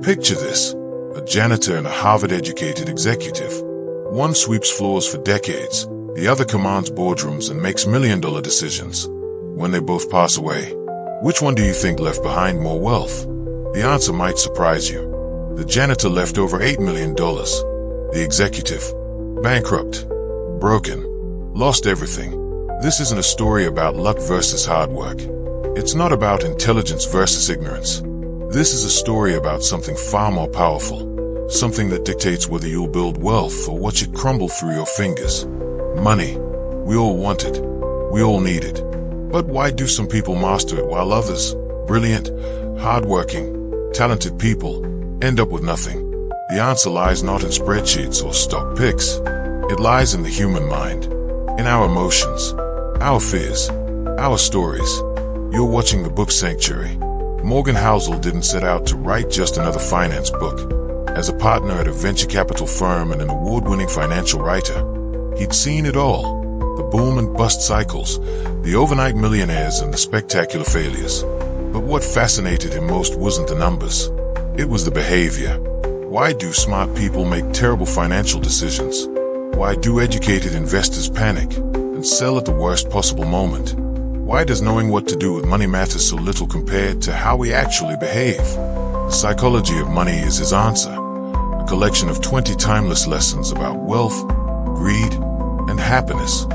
Picture this, a janitor and a Harvard-educated executive. One sweeps floors for decades, the other commands boardrooms and makes million-dollar decisions. When they both pass away, which one do you think left behind more wealth? The answer might surprise you. The janitor left over $8 million. The executive, bankrupt, broken, lost everything. This isn't a story about luck versus hard work. It's not about intelligence versus ignorance. This is a story about something far more powerful, something that dictates whether you'll build wealth or watch it crumble through your fingers. Money. We all want it. We all need it. But why do some people master it while others, brilliant, hardworking, talented people, end up with nothing? The answer lies not in spreadsheets or stock picks. It lies in the human mind, in our emotions, our fears, our stories. You're watching the book Sanctuary. Morgan Housel didn't set out to write just another finance book. As a partner at a venture capital firm and an award-winning financial writer, he'd seen it all. The boom and bust cycles, the overnight millionaires and the spectacular failures. But what fascinated him most wasn't the numbers. It was the behavior. Why do smart people make terrible financial decisions? Why do educated investors panic and sell at the worst possible moment? Why does knowing what to do with money matter so little compared to how we actually behave? The Psychology of Money is his answer, a collection of 20 timeless lessons about wealth, greed, and happiness.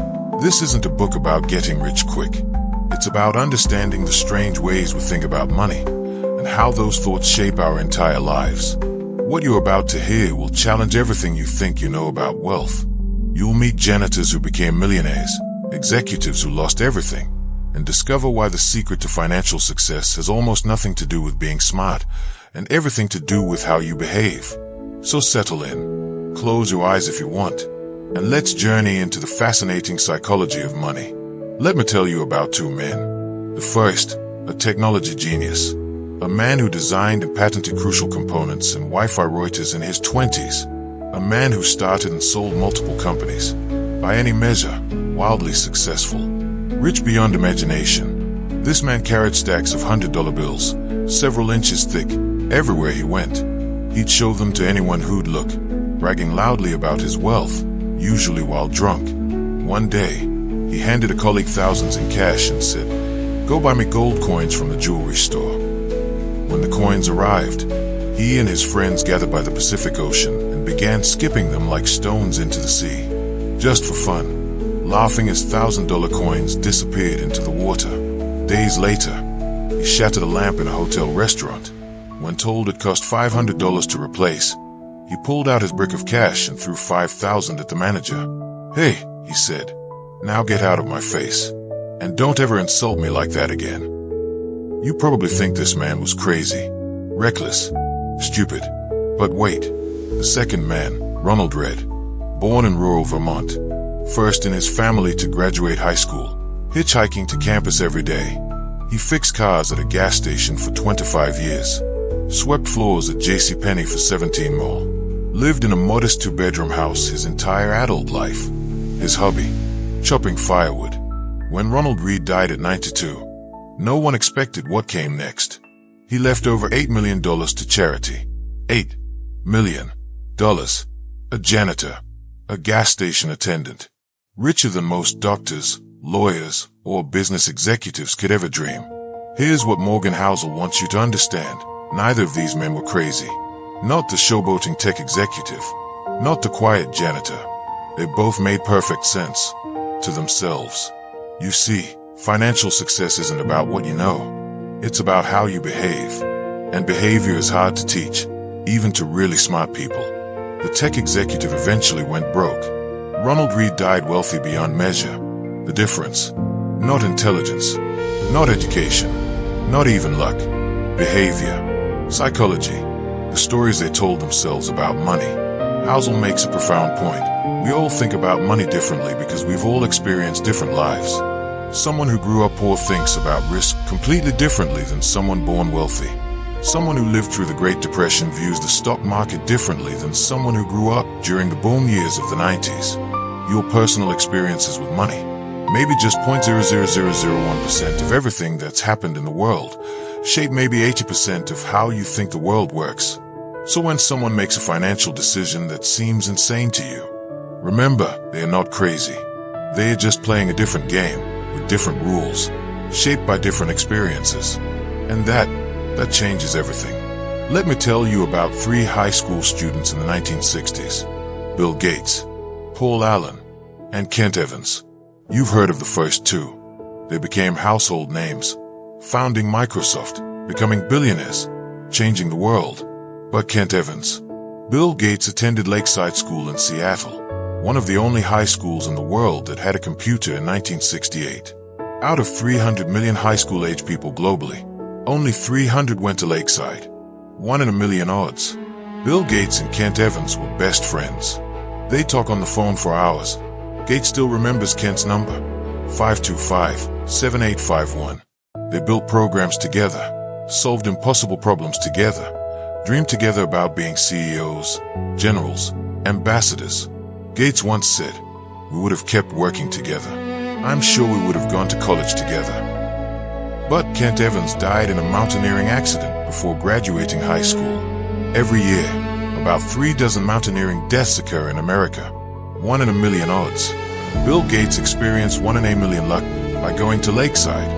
This isn't a book about getting rich quick. It's about understanding the strange ways we think about money and how those thoughts shape our entire lives. What you're about to hear will challenge everything you think you know about wealth. You'll meet janitors who became millionaires, executives who lost everything, and discover why the secret to financial success has almost nothing to do with being smart and everything to do with how you behave. So settle in, close your eyes if you want, and let's journey into the fascinating psychology of money. Let me tell you about two men. The first, a technology genius, a man who designed and patented crucial components and Wi-Fi routers in his 20s, a man who started and sold multiple companies, by any measure, wildly successful. Rich beyond imagination, this man carried stacks of $100 bills, several inches thick, everywhere he went. He'd show them to anyone who'd look, bragging loudly about his wealth, usually while drunk. One day, he handed a colleague thousands in cash and said, "Go buy me gold coins from the jewelry store." When the coins arrived, he and his friends gathered by the Pacific Ocean and began skipping them like stones into the sea, just for fun. Laughing as $1,000 coins disappeared into the water. Days later, he shattered a lamp in a hotel restaurant. When told it cost $500 to replace, he pulled out his brick of cash and threw $5,000 at the manager. "Hey," he said, "now get out of my face. And don't ever insult me like that again." You probably think this man was crazy, reckless, stupid. But wait, the second man, Ronald Reed, born in rural Vermont, first in his family to graduate high school, hitchhiking to campus every day. He fixed cars at a gas station for 25 years, swept floors at JCPenney for 17 more, lived in a modest two-bedroom house his entire adult life. His hobby, chopping firewood. When Ronald Reed died at 92, no one expected what came next. He left over $8 million to charity. $8 million. A janitor, a gas station attendant. Richer than most doctors, lawyers, or business executives could ever dream. Here's what Morgan Housel wants you to understand. Neither of these men were crazy. Not the showboating tech executive. Not the quiet janitor. They both made perfect sense. To themselves. You see, financial success isn't about what you know. It's about how you behave. And behavior is hard to teach, even to really smart people. The tech executive eventually went broke. Ronald Reed died wealthy beyond measure. The difference? Not intelligence, not education, not even luck. Behavior, psychology, the stories they told themselves about money. Housel makes a profound point. We all think about money differently because we've all experienced different lives. Someone who grew up poor thinks about risk completely differently than someone born wealthy. Someone who lived through the Great Depression views the stock market differently than someone who grew up during the boom years of the 90s. Your personal experiences with money, maybe just 0.00001% of everything that's happened in the world, shape maybe 80% of how you think the world works. So when someone makes a financial decision that seems insane to you, remember, they are not crazy. They are just playing a different game with different rules, shaped by different experiences. And that changes everything. Let me tell you about 3 high school students in the 1960s. Bill Gates, Paul Allen, and Kent Evans. You've heard of the first 2. They became household names, founding Microsoft, becoming billionaires, changing the world. But Kent Evans. Bill Gates attended Lakeside School in Seattle, one of the only high schools in the world that had a computer in 1968. Out of 300 million high school-age people globally, only 300 went to Lakeside. 1 in a million odds. Bill Gates and Kent Evans were best friends. They talk on the phone for hours. Gates still remembers Kent's number, 525-7851. They built programs together, solved impossible problems together, dreamed together about being CEOs, generals, ambassadors. Gates once said, "We would have kept working together. I'm sure we would have gone to college together." But Kent Evans died in a mountaineering accident before graduating high school. Every year, about 3 dozen mountaineering deaths occur in America, 1 in a million odds. Bill Gates experienced 1 in a million luck by going to Lakeside.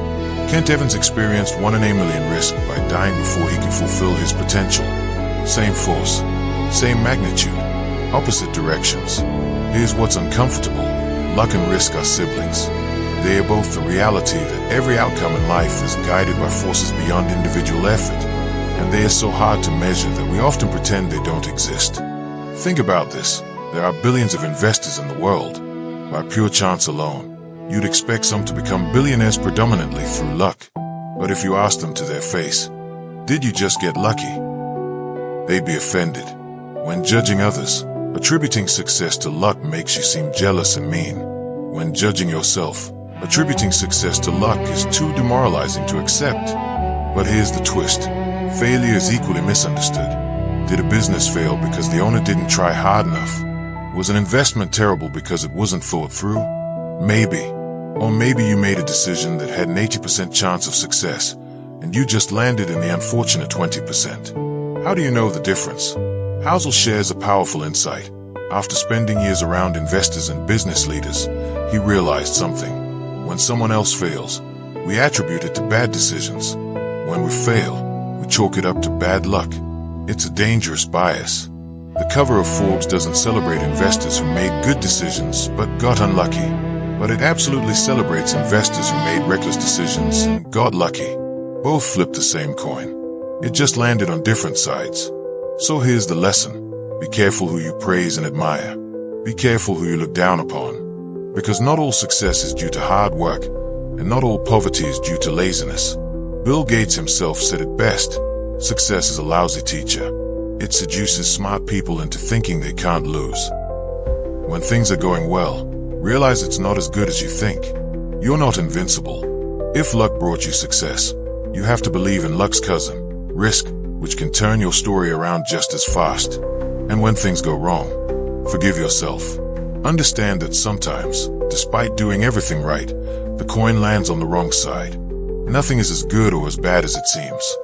Kent Evans experienced 1 in a million risk by dying before he could fulfill his potential. Same force, same magnitude, opposite directions. Here's what's uncomfortable. Luck and risk are siblings. They are both the reality that every outcome in life is guided by forces beyond individual effort, and they are so hard to measure that we often pretend they don't exist. Think about this. There are billions of investors in the world. By pure chance alone, you'd expect some to become billionaires predominantly through luck. But if you ask them to their face, did you just get lucky? They'd be offended. When judging others, attributing success to luck makes you seem jealous and mean. When judging yourself, attributing success to luck is too demoralizing to accept. But here's the twist. Failure is equally misunderstood. Did a business fail because the owner didn't try hard enough? Was an investment terrible because it wasn't thought through? Maybe. Or maybe you made a decision that had an 80% chance of success, and you just landed in the unfortunate 20%. How do you know the difference? Housel shares a powerful insight. After spending years around investors and business leaders, he realized something. When someone else fails, we attribute it to bad decisions. When we fail, we chalk it up to bad luck. It's a dangerous bias. The cover of Forbes doesn't celebrate investors who made good decisions but got unlucky. But it absolutely celebrates investors who made reckless decisions and got lucky. Both flipped the same coin. It just landed on different sides. So here's the lesson. Be careful who you praise and admire. Be careful who you look down upon. Because not all success is due to hard work, and not all poverty is due to laziness. Bill Gates himself said it best. Success is a lousy teacher. It seduces smart people into thinking they can't lose. When things are going well, realize it's not as good as you think. You're not invincible. If luck brought you success, you have to believe in luck's cousin, risk, which can turn your story around just as fast. And when things go wrong, forgive yourself. Understand that sometimes, despite doing everything right, the coin lands on the wrong side. Nothing is as good or as bad as it seems.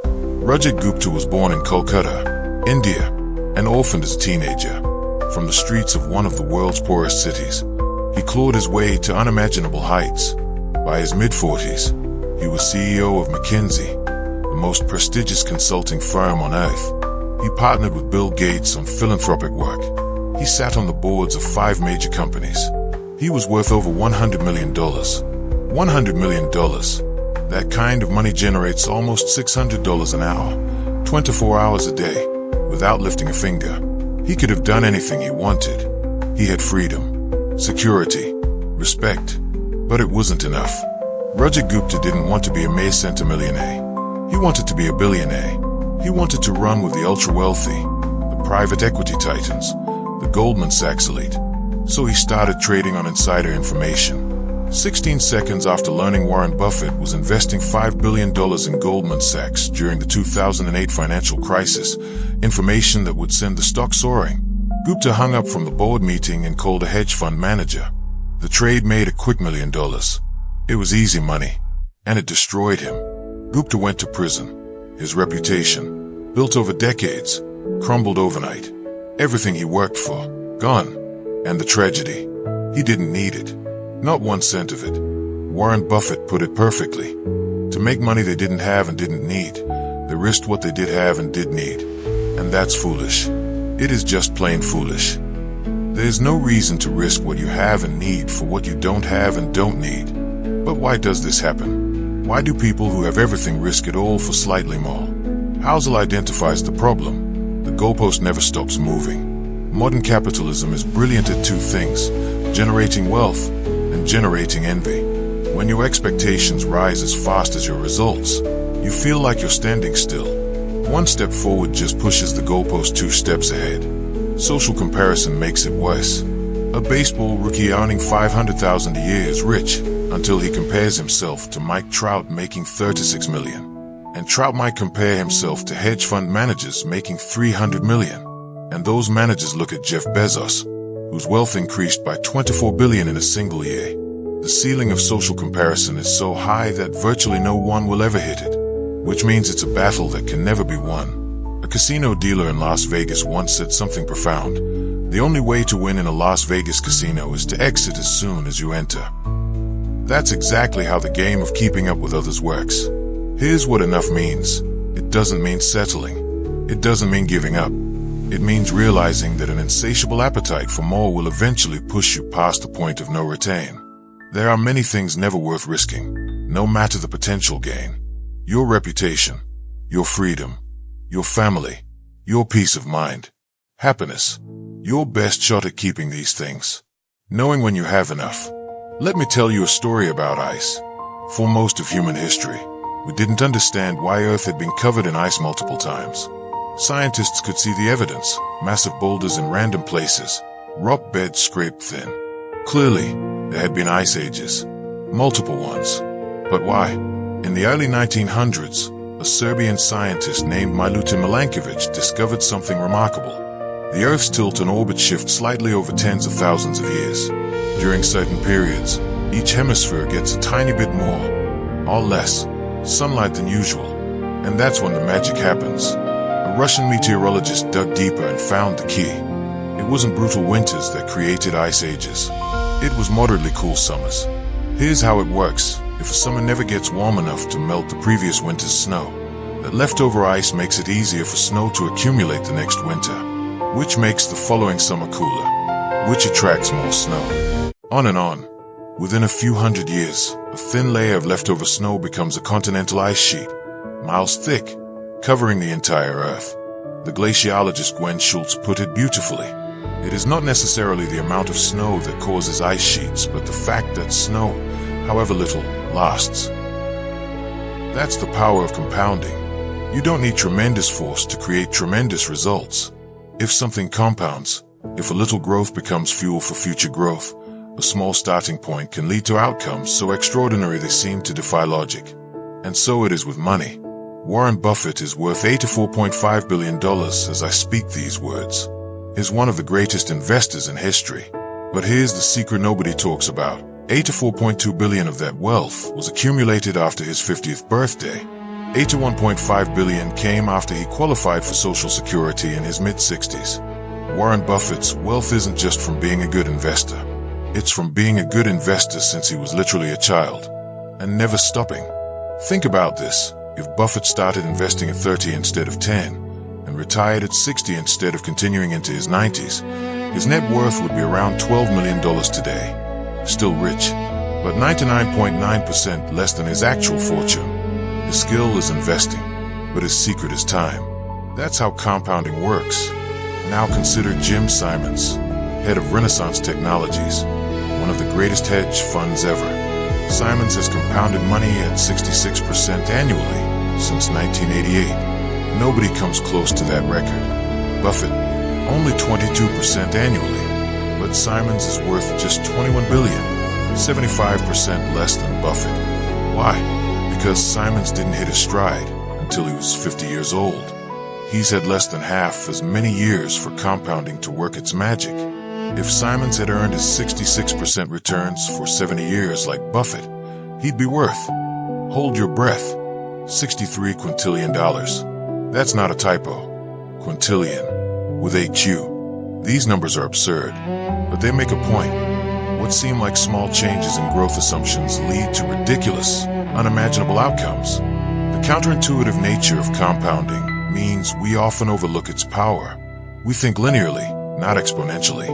Rajat Gupta was born in Kolkata, India, and orphaned as a teenager. From the streets of one of the world's poorest cities, he clawed his way to unimaginable heights. By his mid-40s, he was CEO of McKinsey, the most prestigious consulting firm on earth. He partnered with Bill Gates on philanthropic work. He sat on the boards of 5 major companies. He was worth over $100 million. $100 million. That kind of money generates almost $600 an hour, 24 hours a day, without lifting a finger. He could have done anything he wanted. He had freedom, security, respect, but it wasn't enough. Rajat Gupta didn't want to be a mere centimillionaire. He wanted to be a billionaire. He wanted to run with the ultra-wealthy, the private equity titans, the Goldman Sachs elite. So he started trading on insider information. 16 seconds after learning Warren Buffett was investing $5 billion in Goldman Sachs during the 2008 financial crisis, information that would send the stock soaring, Gupta hung up from the board meeting and called a hedge fund manager. The trade made a quick $1 million. It was easy money, and it destroyed him. Gupta went to prison. His reputation, built over decades, crumbled overnight. Everything he worked for, gone. And the tragedy, he didn't need it. Not 1 cent of it. Warren Buffett put it perfectly. To make money they didn't have and didn't need, they risked what they did have and did need. And that's foolish. It is just plain foolish. There is no reason to risk what you have and need for what you don't have and don't need. But why does this happen? Why do people who have everything risk it all for slightly more? Housel identifies the problem. The goalpost never stops moving. Modern capitalism is brilliant at 2 things: generating wealth and generating envy. When your expectations rise as fast as your results, you feel like you're standing still. 1 step forward just pushes the goalpost 2 steps ahead. Social comparison makes it worse. A baseball rookie earning $500,000 a year is rich until he compares himself to Mike Trout making $36 million. And Trout might compare himself to hedge fund managers making $300 million. And those managers look at Jeff Bezos, whose wealth increased by $24 billion in a single year. The ceiling of social comparison is so high that virtually no one will ever hit it, which means it's a battle that can never be won. A casino dealer in Las Vegas once said something profound. The only way to win in a Las Vegas casino is to exit as soon as you enter. That's exactly how the game of keeping up with others works. Here's what enough means. It doesn't mean settling. It doesn't mean giving up. It means realizing that an insatiable appetite for more will eventually push you past the point of no return. There are many things never worth risking, no matter the potential gain. Your reputation, your freedom, your family, your peace of mind, happiness. Your best shot at keeping these things. Knowing when you have enough. Let me tell you a story about ice. For most of human history, we didn't understand why Earth had been covered in ice multiple times. Scientists could see the evidence, massive boulders in random places, rock beds scraped thin. Clearly, there had been ice ages, multiple ones. But why? In the early 1900s, a Serbian scientist named Milutin Milankovic discovered something remarkable. The Earth's tilt and orbit shift slightly over tens of thousands of years. During certain periods, each hemisphere gets a tiny bit more, or less, sunlight than usual. And that's when the magic happens. A Russian meteorologist dug deeper and found the key. It wasn't brutal winters that created ice ages. It was moderately cool summers. Here's how it works. If a summer never gets warm enough to melt the previous winter's snow, that leftover ice makes it easier for snow to accumulate the next winter, which makes the following summer cooler, which attracts more snow. On and on. Within a few hundred years, a thin layer of leftover snow becomes a continental ice sheet, miles thick, covering the entire Earth. The glaciologist Gwen Schultz put it beautifully. It is not necessarily the amount of snow that causes ice sheets, but the fact that snow, however little, lasts. That's the power of compounding. You don't need tremendous force to create tremendous results. If something compounds, if a little growth becomes fuel for future growth, a small starting point can lead to outcomes so extraordinary they seem to defy logic. And so it is with money. Warren Buffett is worth $84.5 billion as I speak these words. He's one of the greatest investors in history. But here's the secret nobody talks about. $84.2 billion of that wealth was accumulated after his 50th birthday. $81.5 billion came after he qualified for Social Security in his mid-60s. Warren Buffett's wealth isn't just from being a good investor. It's from being a good investor since he was literally a child, and never stopping. Think about this. If Buffett started investing at 30 instead of 10, and retired at 60 instead of continuing into his 90s, his net worth would be around $12 million today. Still rich, but 99.9% less than his actual fortune. His skill is investing, but his secret is time. That's how compounding works. Now consider Jim Simons, head of Renaissance Technologies, one of the greatest hedge funds ever. Simons has compounded money at 66% annually since 1988. Nobody comes close to that record. Buffett, only 22% annually, but Simons is worth just $21 billion, 75% less than Buffett. Why? Because Simons didn't hit his stride until he was 50 years old. He's had less than half as many years for compounding to work its magic. If Simons had earned his 66% returns for 70 years like Buffett, he'd be worth, hold your breath, $63 quintillion. That's not a typo. quintillion, with HU. These numbers are absurd, but they make a point. What seem like small changes in growth assumptions lead to ridiculous, unimaginable outcomes. The counterintuitive nature of compounding means we often overlook its power. We think linearly, not exponentially.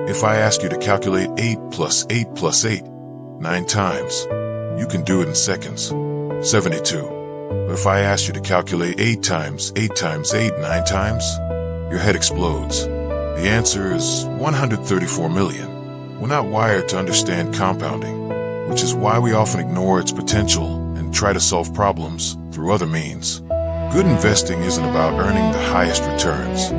If I ask you to calculate 8 plus 8 plus 8 9 times, you can do it in seconds, 72. But if I ask you to calculate 8 times 8 times 8 9 times, your head explodes. The answer is 134 million. We're not wired to understand compounding, which is why we often ignore its potential and try to solve problems through other means. Good investing isn't about earning the highest returns.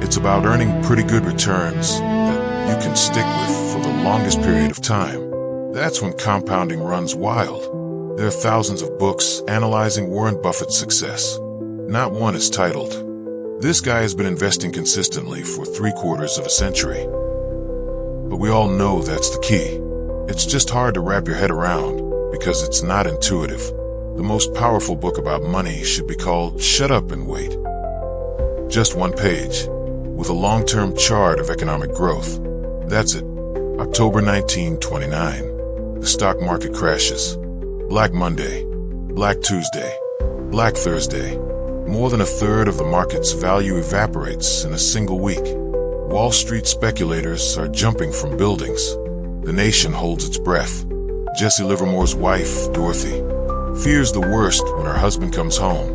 It's about earning pretty good returns that you can stick with for the longest period of time. That's when compounding runs wild. There are thousands of books analyzing Warren Buffett's success. Not one is titled, "This guy has been investing consistently for 3/4 of a century." But we all know that's the key. It's just hard to wrap your head around because it's not intuitive. The most powerful book about money should be called Shut Up and Wait. Just one page, with a long-term chart of economic growth. That's it. October 1929. The stock market crashes. Black Monday, Black Tuesday, Black Thursday. More than a third of the market's value evaporates in a single week. Wall Street speculators are jumping from buildings. The nation holds its breath. Jesse Livermore's wife, Dorothy, fears the worst when her husband comes home.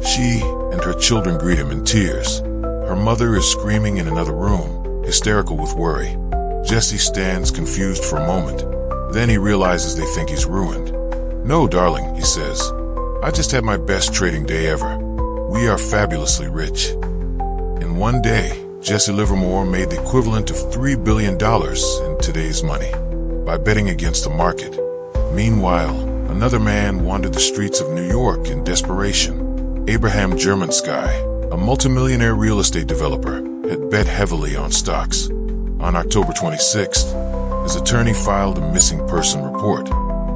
She and her children greet him in tears. Her mother is screaming in another room, hysterical with worry. Jesse stands confused for a moment. Then he realizes they think he's ruined. "No, darling," he says. "I just had my best trading day ever. We are fabulously rich." In one day, Jesse Livermore made the equivalent of $3 billion in today's money by betting against the market. Meanwhile, another man wandered the streets of New York in desperation. Abraham Germansky, a multimillionaire real estate developer, had bet heavily on stocks. On October 26th, his attorney filed a missing person report.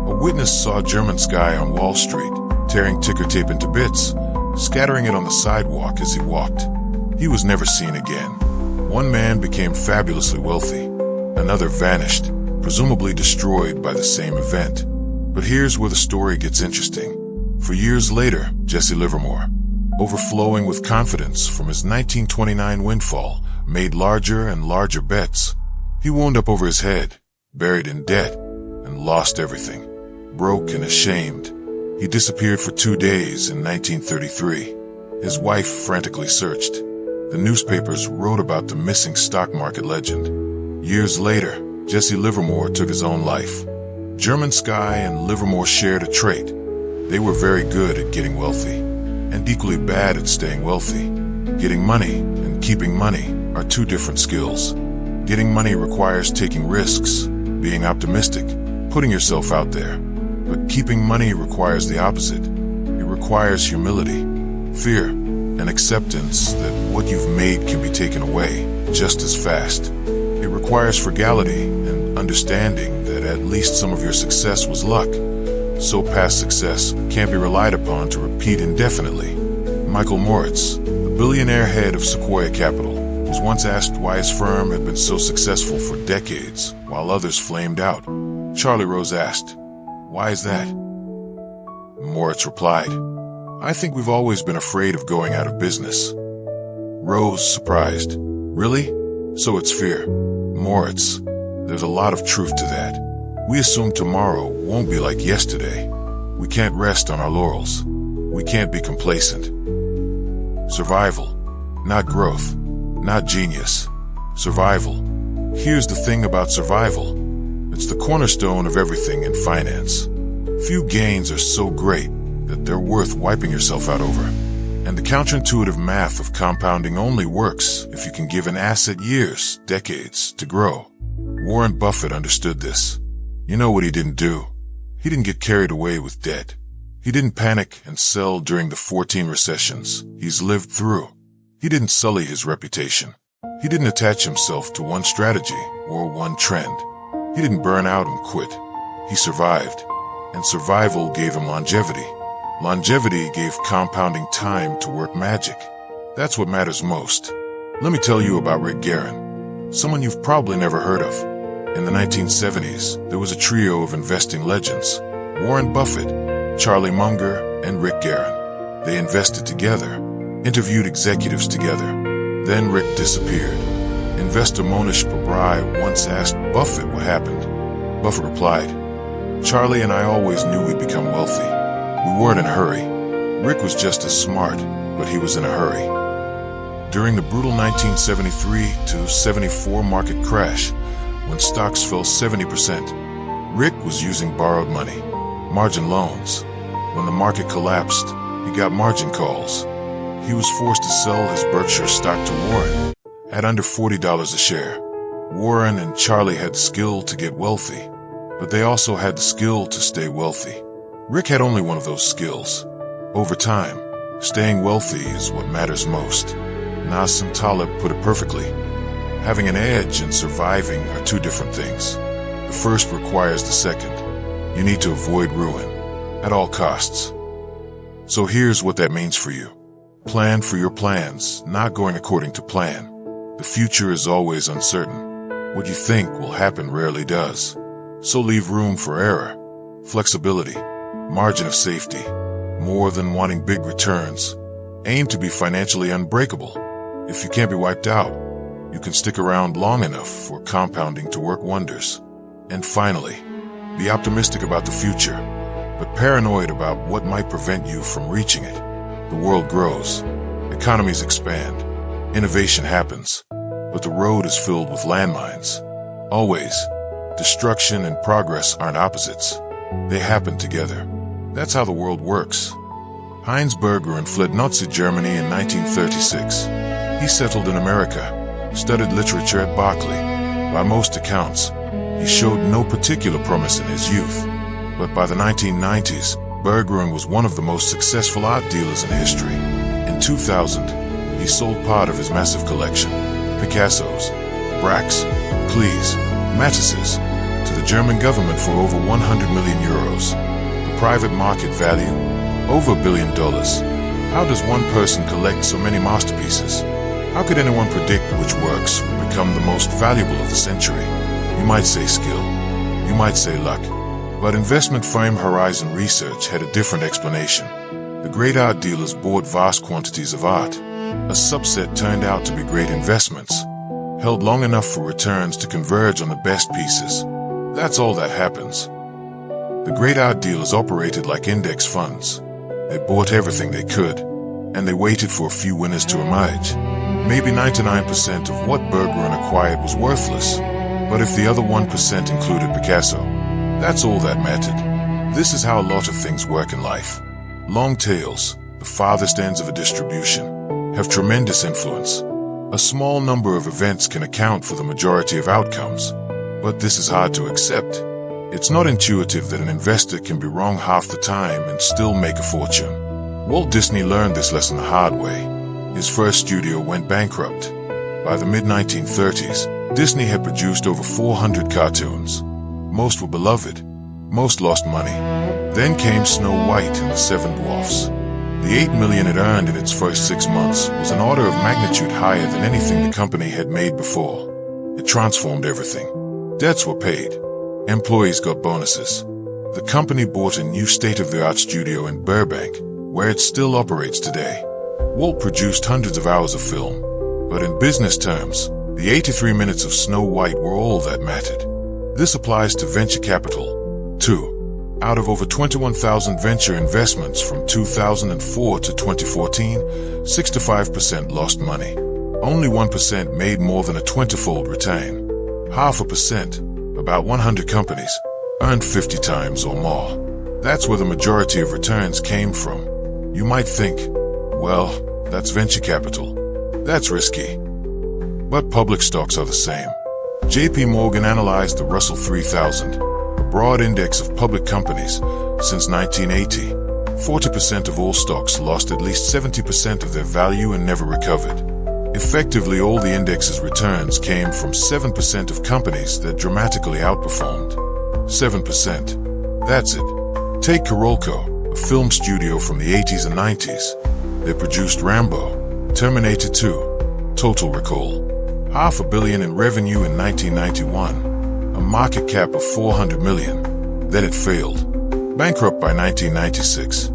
A witness saw Germansky on Wall Street, tearing ticker tape into bits, scattering it on the sidewalk as he walked. He was never seen again. One man became fabulously wealthy. Another vanished, presumably destroyed by the same event. But here's where the story gets interesting. For years later, Jesse Livermore, overflowing with confidence from his 1929 windfall, made larger and larger bets. He wound up over his head, buried in debt, and lost everything. Broke and ashamed, he disappeared for 2 days in 1933. His wife frantically searched. The newspapers wrote about the missing stock market legend. Years later, Jesse Livermore took his own life. Germansky and Livermore shared a trait. They were very good at getting wealthy, and equally bad at staying wealthy. Getting money and keeping money are two different skills. Getting money requires taking risks, being optimistic, putting yourself out there. But keeping money requires the opposite. It requires humility, fear, and acceptance that what you've made can be taken away just as fast. It requires frugality and understanding that at least some of your success was luck, so past success can't be relied upon to repeat indefinitely. Michael Moritz, the billionaire head of Sequoia Capital, was once asked why his firm had been so successful for decades while others flamed out. Charlie Rose asked, "Why is that?" Moritz replied, "I think we've always been afraid of going out of business." Rose, surprised, "Really? So it's fear." Moritz, "There's a lot of truth to that. We assume tomorrow won't be like yesterday. We can't rest on our laurels. We can't be complacent." Survival, not growth, not genius. Survival. Here's the thing about survival. It's the cornerstone of everything in finance. Few gains are so great that they're worth wiping yourself out over. And the counterintuitive math of compounding only works if you can give an asset years, decades, to grow. Warren Buffett understood this. You know what he didn't do? He didn't get carried away with debt. He didn't panic and sell during the 14 recessions he's lived through. He didn't sully his reputation. He didn't attach himself to one strategy or one trend. He didn't burn out and quit. He survived. And survival gave him longevity. Longevity gave compounding time to work magic. That's what matters most. Let me tell you about Rick Guerin, someone you've probably never heard of. In the 1970s, there was a trio of investing legends: Warren Buffett, Charlie Munger, and Rick Guerin. They invested together, interviewed executives together. Then Rick disappeared. Investor Monish Pabrai once asked Buffett what happened. Buffett replied, "Charlie and I always knew we'd become wealthy. We weren't in a hurry. Rick was just as smart, but he was in a hurry." During the brutal 1973 to 74 market crash, when stocks fell 70%, Rick was using borrowed money, margin loans. When the market collapsed, he got margin calls. He was forced to sell his Berkshire stock to Warren at under $40 a share. Warren and Charlie had the skill to get wealthy, but they also had the skill to stay wealthy. Rick had only one of those skills. Over time, staying wealthy is what matters most. Nassim Taleb put it perfectly. Having an edge and surviving are two different things. The first requires the second. You need to avoid ruin at all costs. So here's what that means for you. Plan for your plans, not going according to plan. The future is always uncertain. What you think will happen rarely does. So leave room for error, flexibility, margin of safety. More than wanting big returns, aim to be financially unbreakable. If you can't be wiped out, you can stick around long enough for compounding to work wonders. And finally, be optimistic about the future, but paranoid about what might prevent you from reaching it. The world grows, economies expand, innovation happens, but the road is filled with landmines. Always, destruction and progress aren't opposites. They happen together. That's how the world works. Heinz Bergeron fled Nazi Germany in 1936. He settled in America, studied literature at Berkeley. By most accounts, he showed no particular promise in his youth. But by the 1990s, Bergeron was one of the most successful art dealers in history. In 2000, he sold part of his massive collection, Picassos, Braques, Klees, Matisses, to the German government for over 100 million euros. The private market value, over $1 billion. How does one person collect so many masterpieces? How could anyone predict which works would become the most valuable of the century? You might say skill, you might say luck, but investment firm Horizon Research had a different explanation. The great art dealers bought vast quantities of art. A subset turned out to be great investments, held long enough for returns to converge on the best pieces. That's all that happens. The great art dealers operated like index funds. They bought everything they could, and they waited for a few winners to emerge. Maybe 99% of what Bergeron acquired was worthless, but if the other 1% included Picasso, that's all that mattered. This is how a lot of things work in life. Long tails, the farthest ends of a distribution, have tremendous influence. A small number of events can account for the majority of outcomes, but this is hard to accept. It's not intuitive that an investor can be wrong half the time and still make a fortune. Walt Disney learned this lesson the hard way. His first studio went bankrupt. By the mid-1930s, Disney had produced over 400 cartoons. Most were beloved. Most lost money. Then came Snow White and the Seven Dwarfs. The $8 million it earned in its first 6 months was an order of magnitude higher than anything the company had made before. It transformed everything. Debts were paid. Employees got bonuses. The company bought a new state-of-the-art studio in Burbank, where it still operates today. Walt produced hundreds of hours of film, but in business terms, the 83 minutes of Snow White were all that mattered. This applies to venture capital, too. Out of over 21,000 venture investments from 2004 to 2014, 65% lost money. Only 1% made more than a 20-fold return. 0.5%, about 100 companies, earned 50 times or more. That's where the majority of returns came from. You might think, well, that's venture capital. That's risky. But public stocks are the same. JP Morgan analyzed the Russell 3000, a broad index of public companies, since 1980. 40% of all stocks lost at least 70% of their value and never recovered. Effectively, all the index's returns came from 7% of companies that dramatically outperformed. 7%. That's it. Take Carolco, a film studio from the 80s and 90s. They produced Rambo, Terminator 2, Total Recall. $500 million in revenue in 1991, a market cap of $400 million. Then it failed. Bankrupt by 1996.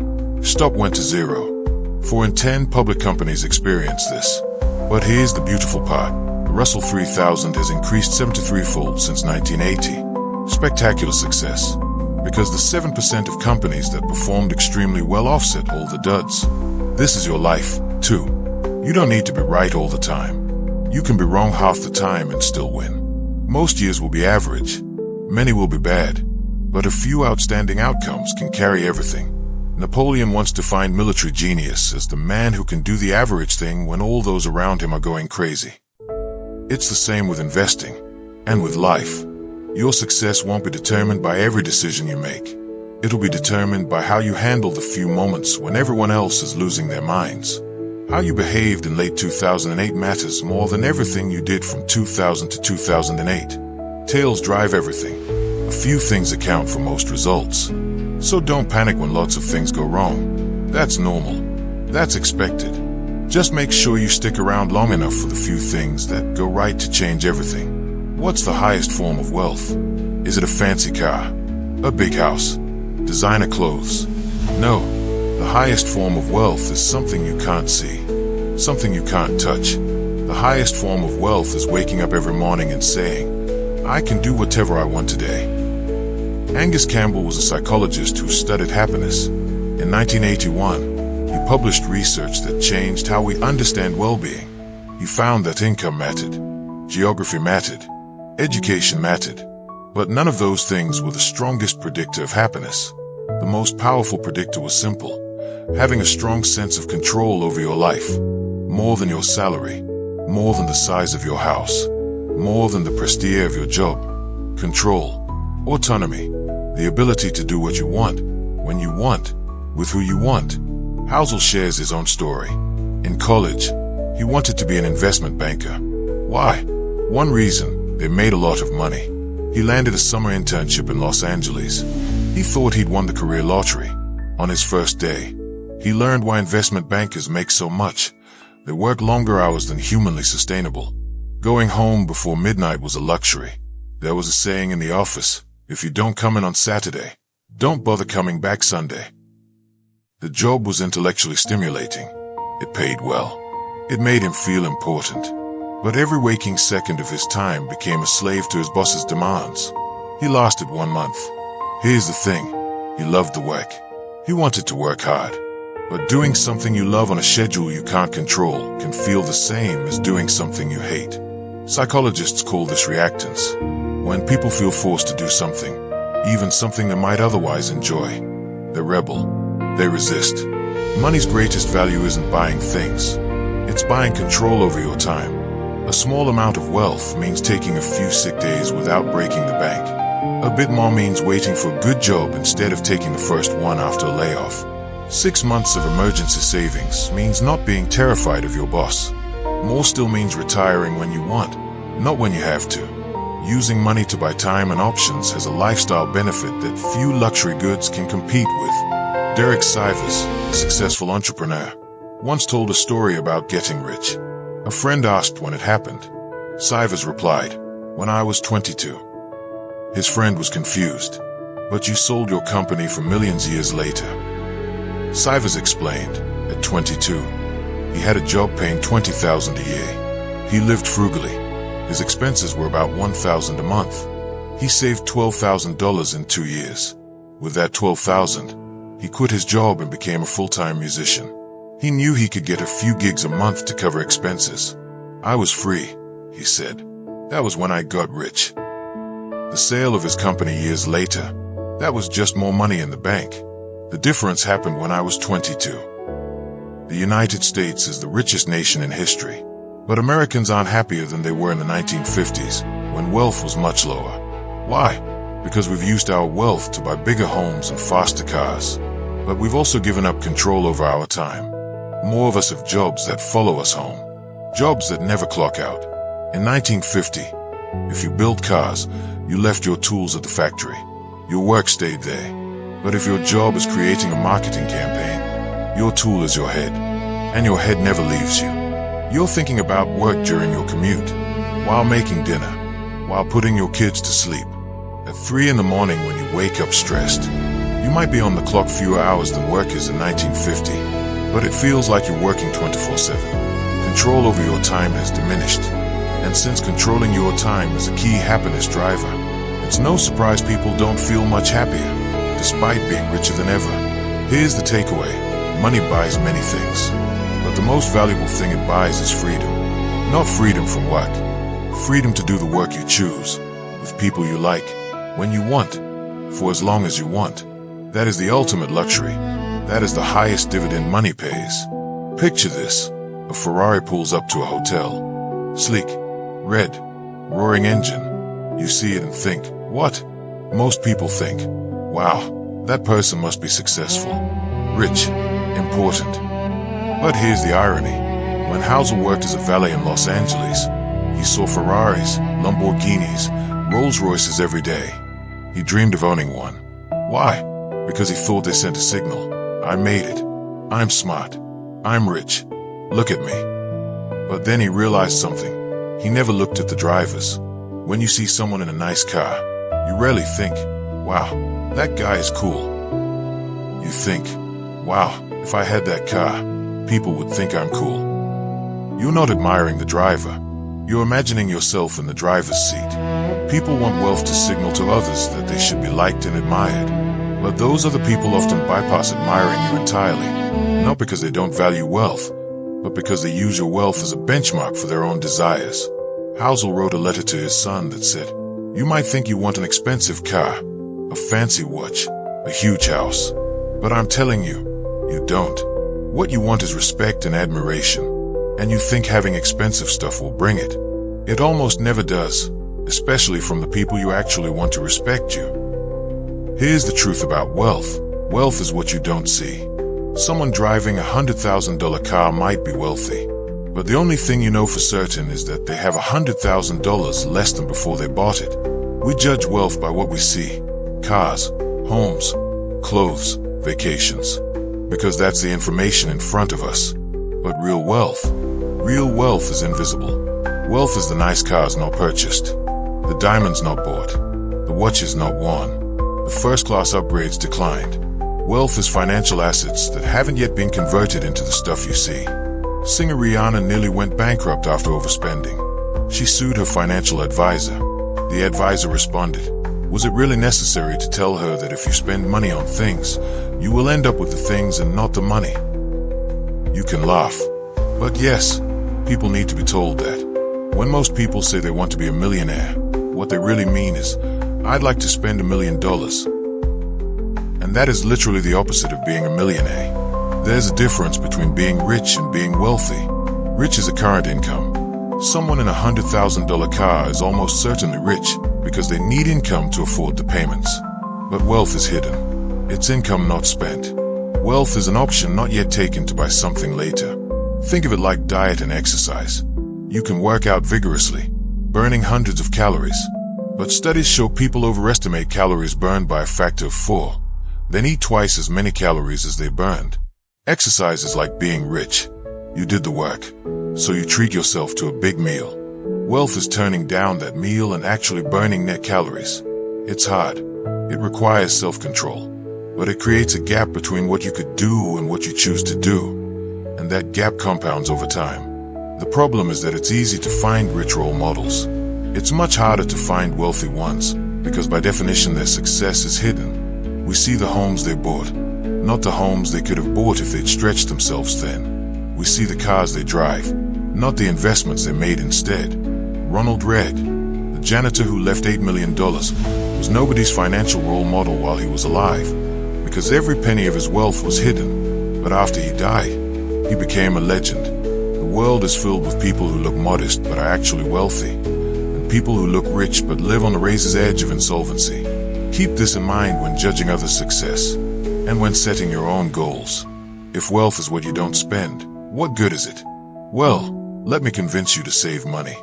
Stock went to zero. 4 in 10 public companies experience this. But here's the beautiful part. The Russell 3000 has increased 73-fold since 1980. Spectacular success. Because the 7% of companies that performed extremely well offset all the duds. This is your life, too. You don't need to be right all the time. You can be wrong half the time and still win. Most years will be average. Many will be bad. But a few outstanding outcomes can carry everything. Napoleon once defined military genius as the man who can do the average thing when all those around him are going crazy. It's the same with investing and with life. Your success won't be determined by every decision you make. It'll be determined by how you handle the few moments when everyone else is losing their minds. How you behaved in late 2008 matters more than everything you did from 2000 to 2008. Tails drive everything. A few things account for most results. So don't panic when lots of things go wrong. That's normal. That's expected. Just make sure you stick around long enough for the few things that go right to change everything. What's the highest form of wealth? Is it a fancy car? A big house? Designer clothes? No. The highest form of wealth is something you can't see. Something you can't touch. The highest form of wealth is waking up every morning and saying, I can do whatever I want today. Angus Campbell was a psychologist who studied happiness. In 1981, he published research that changed how we understand well-being. He found that income mattered, geography mattered, education mattered, but none of those things were the strongest predictor of happiness. The most powerful predictor was simple: having a strong sense of control over your life. More than your salary, more than the size of your house, more than the prestige of your job. Control, autonomy, the ability to do what you want, when you want, with who you want. Housel shares his own story. In college, he wanted to be an investment banker. Why? One reason: they made a lot of money. He landed a summer internship in Los Angeles. He thought he'd won the career lottery. On his first day, he learned why investment bankers make so much. They work longer hours than humanly sustainable. Going home before midnight was a luxury. There was a saying in the office: if you don't come in on Saturday, don't bother coming back Sunday. The job was intellectually stimulating. It paid well. It made him feel important. But every waking second of his time became a slave to his boss's demands. He lasted 1 month. Here's the thing: he loved the work. He wanted to work hard. But doing something you love on a schedule you can't control can feel the same as doing something you hate. Psychologists call this reactance. When people feel forced to do something, even something they might otherwise enjoy, they rebel. They resist. Money's greatest value isn't buying things. It's buying control over your time. A small amount of wealth means taking a few sick days without breaking the bank. A bit more means waiting for a good job instead of taking the first one after a layoff. 6 months of emergency savings means not being terrified of your boss. More still means retiring when you want, not when you have to. Using money to buy time and options has a lifestyle benefit that few luxury goods can compete with. Derek Sivers, a successful entrepreneur, once told a story about getting rich. A friend asked when it happened. Sivers replied, "When I was 22. His friend was confused. "But you sold your company for millions years later." Sivers explained, at 22, he had a job paying $20,000 a year. He lived frugally. His expenses were about $1,000 a month. He saved $12,000 in 2 years. With that $12,000, he quit his job and became a full-time musician. He knew he could get a few gigs a month to cover expenses. "I was free," he said. "That was when I got rich." The sale of his company years later, that was just more money in the bank. The difference happened when I was 22. The United States is the richest nation in history, but Americans aren't happier than they were in the 1950s, when wealth was much lower. Why? Because we've used our wealth to buy bigger homes and faster cars. But we've also given up control over our time. More of us have jobs that follow us home. Jobs that never clock out. In 1950, if you built cars, you left your tools at the factory. Your work stayed there. But if your job is creating a marketing campaign, your tool is your head. And your head never leaves you. You're thinking about work during your commute, while making dinner, while putting your kids to sleep. At 3 in the morning when you wake up stressed. You might be on the clock fewer hours than workers in 1950, but it feels like you're working 24/7. Control over your time has diminished, and since controlling your time is a key happiness driver, it's no surprise people don't feel much happier, despite being richer than ever. Here's the takeaway: money buys many things, but the most valuable thing it buys is freedom. Not freedom from what? Freedom to do the work you choose, with people you like, when you want, for as long as you want. That is the ultimate luxury. That is the highest dividend money pays. Picture this. A Ferrari pulls up to a hotel. Sleek, red, roaring engine. You see it and think, what? Most people think, wow, that person must be successful, rich, important. But here's the irony. When Housel worked as a valet in Los Angeles, he saw Ferraris, Lamborghinis, Rolls-Royces every day. He dreamed of owning one. Why? Because he thought they sent a signal. I made it. I'm smart. I'm rich. Look at me. But then he realized something. He never looked at the drivers. When you see someone in a nice car, you rarely think, wow, that guy is cool. You think, wow, if I had that car, people would think I'm cool. You're not admiring the driver. You're imagining yourself in the driver's seat. People want wealth to signal to others that they should be liked and admired. But those other people often bypass admiring you entirely, not because they don't value wealth, but because they use your wealth as a benchmark for their own desires. Housel wrote a letter to his son that said, you might think you want an expensive car, a fancy watch, a huge house, but I'm telling you, you don't. What you want is respect and admiration, and you think having expensive stuff will bring it. It almost never does, especially from the people you actually want to respect you. Here's the truth about wealth. Wealth is what you don't see. Someone driving a $100,000 car might be wealthy, but the only thing you know for certain is that they have $100,000 less than before they bought it. We judge wealth by what we see: cars, homes, clothes, vacations, because that's the information in front of us. But real wealth is invisible. Wealth is the nice cars not purchased, the diamonds not bought, the watches not worn, the first-class upgrades declined. Wealth is financial assets that haven't yet been converted into the stuff you see. Singer Rihanna nearly went bankrupt after overspending. She sued her financial advisor. The advisor responded, was it really necessary to tell her that if you spend money on things, you will end up with the things and not the money? You can laugh, but yes, people need to be told that. When most people say they want to be a millionaire, what they really mean is, I'd like to spend $1 million. And that is literally the opposite of being a millionaire. There's a difference between being rich and being wealthy. Rich is a current income. Someone in a $100,000 car is almost certainly rich because they need income to afford the payments. But wealth is hidden. It's income not spent. Wealth is an option not yet taken to buy something later. Think of it like diet and exercise. You can work out vigorously, burning hundreds of calories. But studies show people overestimate calories burned by a factor of 4, then eat twice as many calories as they burned. Exercise is like being rich. You did the work, so you treat yourself to a big meal. Wealth is turning down that meal and actually burning net calories. It's hard. It requires self-control. But it creates a gap between what you could do and what you choose to do. And that gap compounds over time. The problem is that it's easy to find rich role models. It's much harder to find wealthy ones, because by definition their success is hidden. We see the homes they bought, not the homes they could have bought if they'd stretched themselves thin. We see the cars they drive, not the investments they made instead. Ronald Read, the janitor who left $8 million, was nobody's financial role model while he was alive, because every penny of his wealth was hidden. But after he died, he became a legend. The world is filled with people who look modest but are actually wealthy, and people who look rich but live on the razor's edge of insolvency. Keep this in mind when judging others' success, and when setting your own goals. If wealth is what you don't spend, what good is it? Well, let me convince you to save money.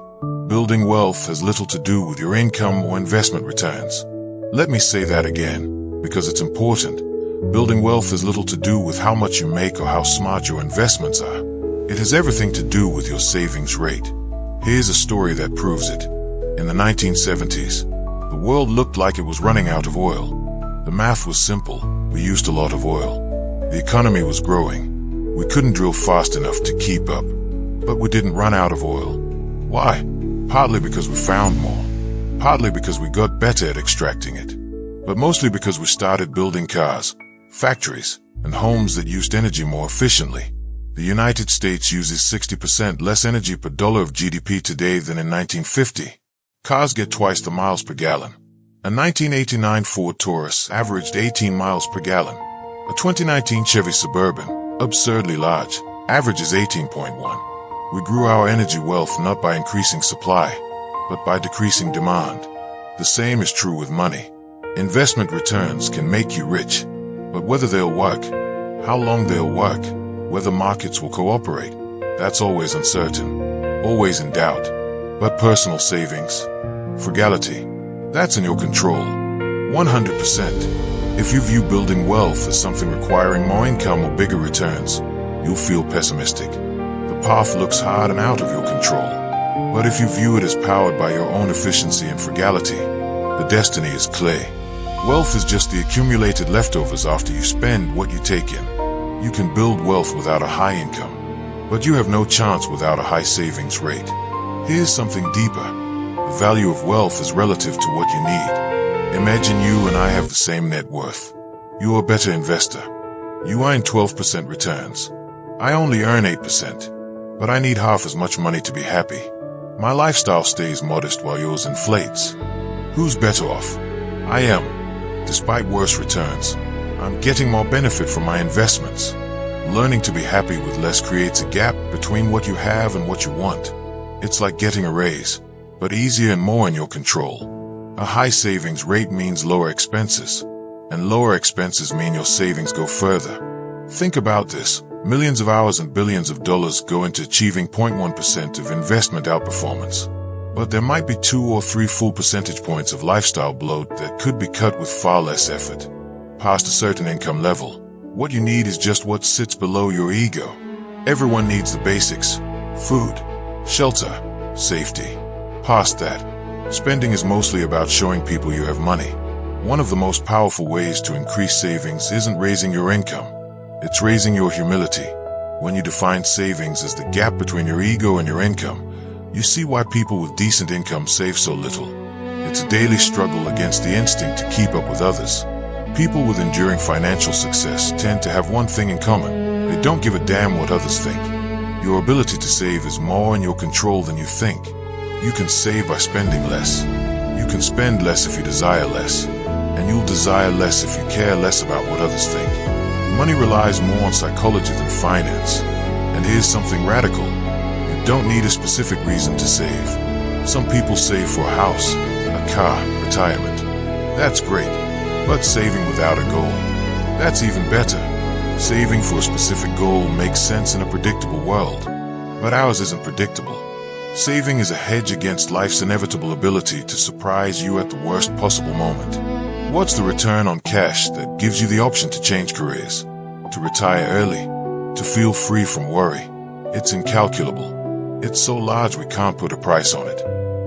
Building wealth has little to do with your income or investment returns. Let me say that again, because it's important. Building wealth has little to do with how much you make or how smart your investments are. It has everything to do with your savings rate. Here's a story that proves it. In the 1970s, the world looked like it was running out of oil. The math was simple. We used a lot of oil. The economy was growing. We couldn't drill fast enough to keep up. But we didn't run out of oil. Why? Partly because we found more. Partly because we got better at extracting it. But mostly because we started building cars, factories, and homes that used energy more efficiently. The United States uses 60% less energy per dollar of GDP today than in 1950. Cars get twice the miles per gallon. A 1989 Ford Taurus averaged 18 miles per gallon. A 2019 Chevy Suburban, absurdly large, averages 18.1. We grew our energy wealth not by increasing supply, but by decreasing demand. The same is true with money. Investment returns can make you rich, but whether they'll work, how long they'll work, whether markets will cooperate, that's always uncertain, always in doubt. But personal savings, frugality, that's in your control, 100%. If you view building wealth as something requiring more income or bigger returns, you'll feel pessimistic. The path looks hard and out of your control. But if you view it as powered by your own efficiency and frugality, the destiny is clear. Wealth is just the accumulated leftovers after you spend what you take in. You can build wealth without a high income, but you have no chance without a high savings rate. Here's something deeper. The value of wealth is relative to what you need. Imagine you and I have the same net worth. You're a better investor. You earn 12% returns. I only earn 8%, but I need half as much money to be happy. My lifestyle stays modest while yours inflates. Who's better off? I am. Despite worse returns, I'm getting more benefit from my investments. Learning to be happy with less creates a gap between what you have and what you want. It's like getting a raise, but easier and more in your control. A high savings rate means lower expenses, and lower expenses mean your savings go further. Think about this. Millions of hours and billions of dollars go into achieving 0.1% of investment outperformance. But there might be 2 or 3 full percentage points of lifestyle bloat that could be cut with far less effort. Past a certain income level, what you need is just what sits below your ego. Everyone needs the basics: food, shelter, safety. Past that, spending is mostly about showing people you have money. One of the most powerful ways to increase savings isn't raising your income. It's raising your humility. When you define savings as the gap between your ego and your income, you see why people with decent income save so little. It's a daily struggle against the instinct to keep up with others. People with enduring financial success tend to have one thing in common: they don't give a damn what others think. Your ability to save is more in your control than you think. You can save by spending less. You can spend less if you desire less. And you'll desire less if you care less about what others think. Money relies more on psychology than finance. And here's something radical. You don't need a specific reason to save. Some people save for a house, a car, retirement. That's great. But saving without a goal, that's even better. Saving for a specific goal makes sense in a predictable world. But ours isn't predictable. Saving is a hedge against life's inevitable ability to surprise you at the worst possible moment. What's the return on cash that gives you the option to change careers, to retire early, to feel free from worry? It's incalculable. It's so large we can't put a price on it.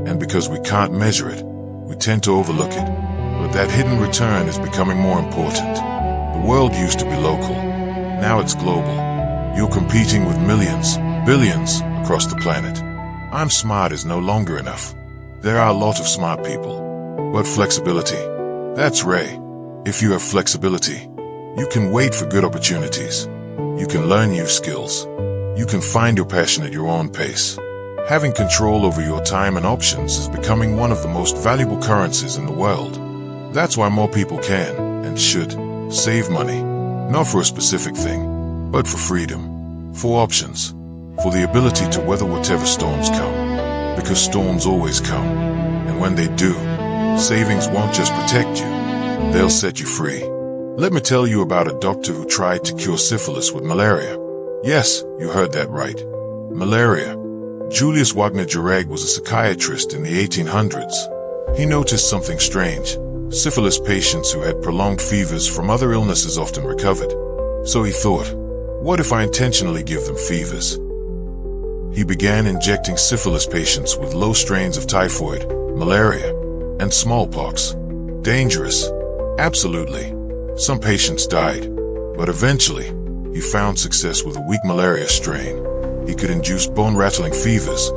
And because we can't measure it, we tend to overlook it. But that hidden return is becoming more important. The world used to be local. Now it's global. You're competing with millions, billions across the planet. I'm smart is no longer enough. There are a lot of smart people. But flexibility, that's rare. If you have flexibility, you can wait for good opportunities. You can learn new skills. You can find your passion at your own pace. Having control over your time and options is becoming one of the most valuable currencies in the world. That's why more people can, and should, save money. Not for a specific thing, but for freedom, for options, for the ability to weather whatever storms come. Because storms always come. And when they do, savings won't just protect you, they'll set you free. Let me tell you about a doctor who tried to cure syphilis with malaria. Yes, you heard that right. Malaria. Julius Wagner-Jurek was a psychiatrist in the 1800s. He noticed something strange. Syphilis patients who had prolonged fevers from other illnesses often recovered. So he thought, what if I intentionally give them fevers? He began injecting syphilis patients with low strains of typhoid, malaria, and smallpox. Dangerous? Absolutely. Some patients died, but eventually, he found success with a weak malaria strain. He could induce bone-rattling fevers,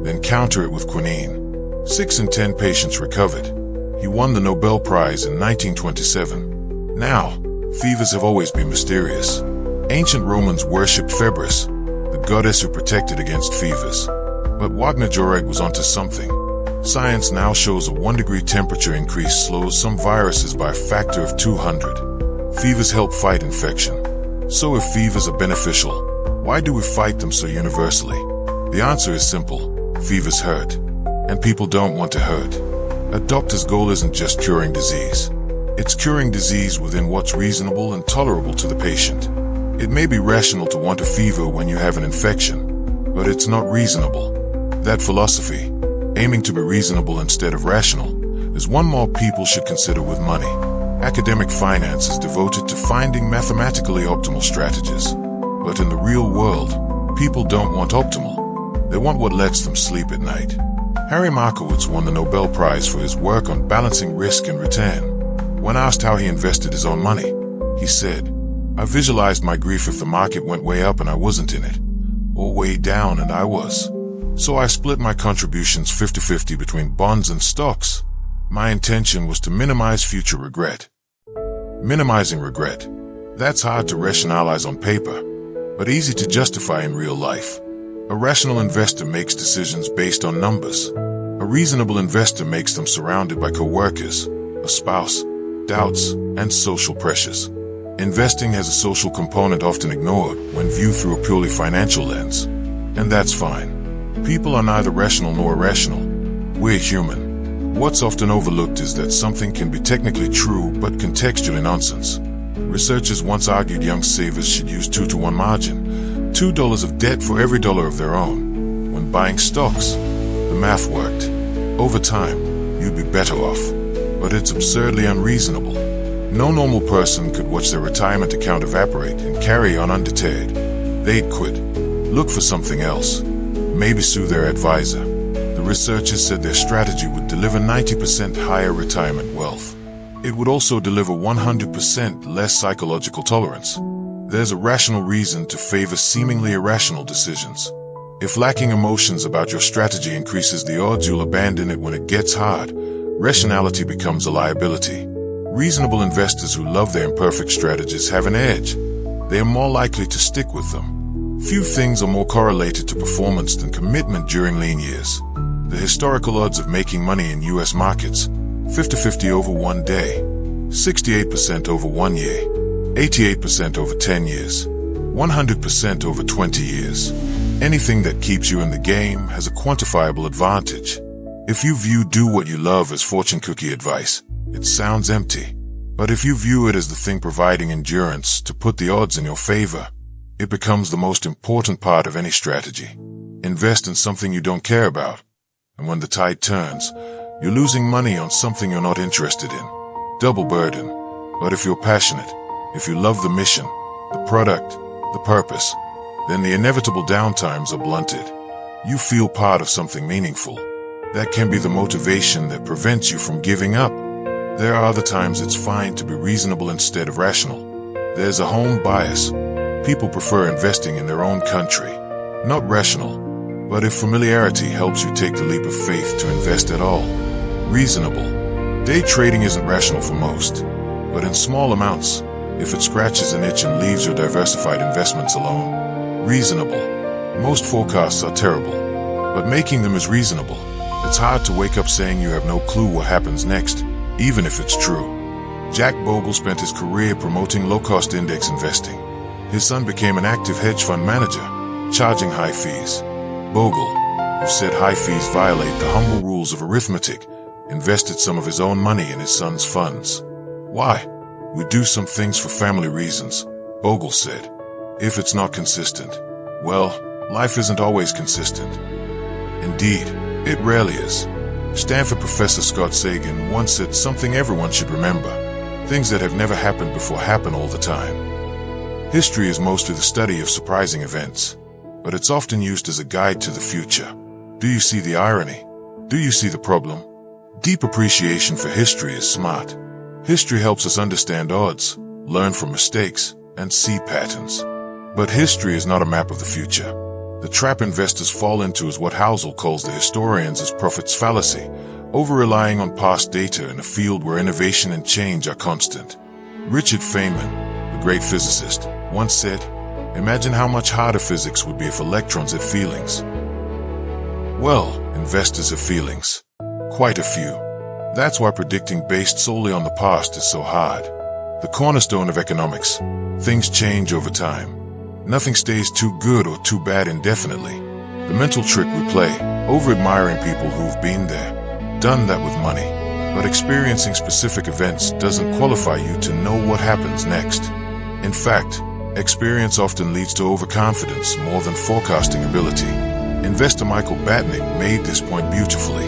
then counter it with quinine. 6 in 10 patients recovered. He won the Nobel Prize in 1927. Now, fevers have always been mysterious. Ancient Romans worshipped Febris, the goddess who protected against fevers. But Wagner Jauregg was onto something. Science now shows a 1-degree temperature increase slows some viruses by a factor of 200. Fevers help fight infection. So if fevers are beneficial, why do we fight them so universally? The answer is simple. Fevers hurt. And people don't want to hurt. A doctor's goal isn't just curing disease. It's curing disease within what's reasonable and tolerable to the patient. It may be rational to want a fever when you have an infection, but it's not reasonable. That philosophy, aiming to be reasonable instead of rational, is one more people should consider with money. Academic finance is devoted to finding mathematically optimal strategies. But in the real world, people don't want optimal. They want what lets them sleep at night. Harry Markowitz won the Nobel Prize for his work on balancing risk and return. When asked how he invested his own money, he said, "I visualized my grief if the market went way up and I wasn't in it, or way down and I was. So I split my contributions 50-50 between bonds and stocks. My intention was to minimize future regret." Minimizing regret. That's hard to rationalize on paper, but easy to justify in real life. A rational investor makes decisions based on numbers. A reasonable investor makes them surrounded by co-workers, a spouse, doubts, and social pressures. Investing has a social component often ignored when viewed through a purely financial lens. And that's fine. People are neither rational nor irrational. We're human. What's often overlooked is that something can be technically true but contextually nonsense. Researchers once argued young savers should use 2-to-1 margin, $2 of debt for every dollar of their own. When buying stocks, the math worked. Over time, you'd be better off. But it's absurdly unreasonable. No normal person could watch their retirement account evaporate and carry on undeterred. They'd quit, look for something else, maybe sue their advisor. The researchers said their strategy would deliver 90% higher retirement wealth. It would also deliver 100% less psychological tolerance. There's a rational reason to favor seemingly irrational decisions. If lacking emotions about your strategy increases the odds you'll abandon it when it gets hard, rationality becomes a liability. Reasonable investors who love their imperfect strategies have an edge. They are more likely to stick with them. Few things are more correlated to performance than commitment during lean years. The historical odds of making money in US markets, 50-50 over 1 day, 68% over 1 year, 88% over 10 years, 100% over 20 years. Anything that keeps you in the game has a quantifiable advantage. If you view do what you love as fortune cookie advice, it sounds empty. But if you view it as the thing providing endurance to put the odds in your favor, it becomes the most important part of any strategy. Invest in something you don't care about, and when the tide turns, you're losing money on something you're not interested in. Double burden. But if you're passionate, if you love the mission, the product, the purpose, then the inevitable downtimes are blunted. You feel part of something meaningful. That can be the motivation that prevents you from giving up. There are other times it's fine to be reasonable instead of rational. There's a home bias. People prefer investing in their own country. Not rational, but if familiarity helps you take the leap of faith to invest at all. Reasonable. Day trading isn't rational for most, but in small amounts, if it scratches an itch and leaves your diversified investments alone. Reasonable. Most forecasts are terrible, but making them is reasonable. It's hard to wake up saying you have no clue what happens next, even if it's true. Jack Bogle spent his career promoting low-cost index investing. His son became an active hedge fund manager, charging high fees. Bogle, who said high fees violate the humble rules of arithmetic, invested some of his own money in his son's funds. Why? We do some things for family reasons, Bogle said. If it's not consistent, well, life isn't always consistent. Indeed, it rarely is. Stanford professor Scott Sagan once said something everyone should remember. Things that have never happened before happen all the time. History is mostly the study of surprising events. but it's often used as a guide to the future. Do you see the irony? Do you see the problem? Deep appreciation for history is smart. History helps us understand odds, learn from mistakes, and see patterns. But history is not a map of the future. The trap investors fall into is what Housel calls the historians' prophet's fallacy, over-relying on past data in a field where innovation and change are constant. Richard Feynman, the great physicist, once said, "Imagine how much harder physics would be if electrons had feelings." Well, investors have feelings. Quite a few. That's why predicting based solely on the past is so hard. The cornerstone of economics. Things change over time. Nothing stays too good or too bad indefinitely. The mental trick we play, over-admiring people who've been there, done that with money. But experiencing specific events doesn't qualify you to know what happens next. In fact, experience often leads to overconfidence more than forecasting ability. Investor Michael Batnick made this point beautifully.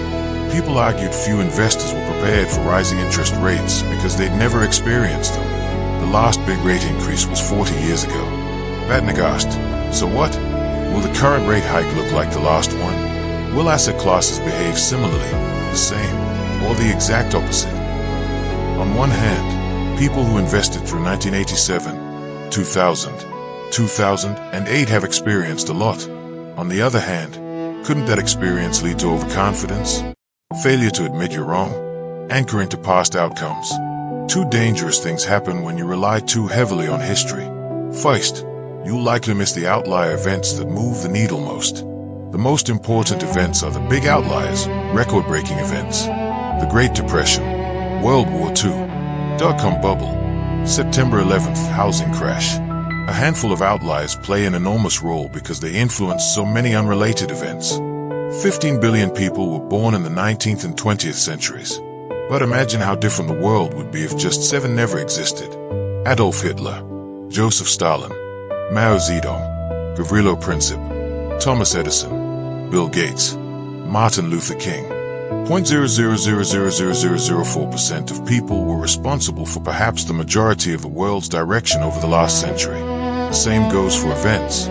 People argued few investors were prepared for rising interest rates because they'd never experienced them. The last big rate increase was 40 years ago. Batnick asked, "So what? Will the current rate hike look like the last one? Will asset classes behave similarly, the same, or the exact opposite?" On one hand, people who invested through 1987, 2000, 2008 have experienced a lot. On the other hand, couldn't that experience lead to overconfidence? Failure to admit you're wrong? Anchor into past outcomes? Two dangerous things happen when you rely too heavily on history. First, you'll likely miss the outlier events that move the needle most. The most important events are the big outliers, record-breaking events. The Great Depression, World War II, dot-com bubble, September 11th housing crash. A handful of outliers play an enormous role because they influence so many unrelated events. 15 billion people were born in the 19th and 20th centuries. But imagine how different the world would be if just 7 never existed. Adolf Hitler, Joseph Stalin, Mao Zedong, Gavrilo Princip, Thomas Edison, Bill Gates, Martin Luther King. 0.0000004% of people were responsible for perhaps the majority of the world's direction over the last century. The same goes for events.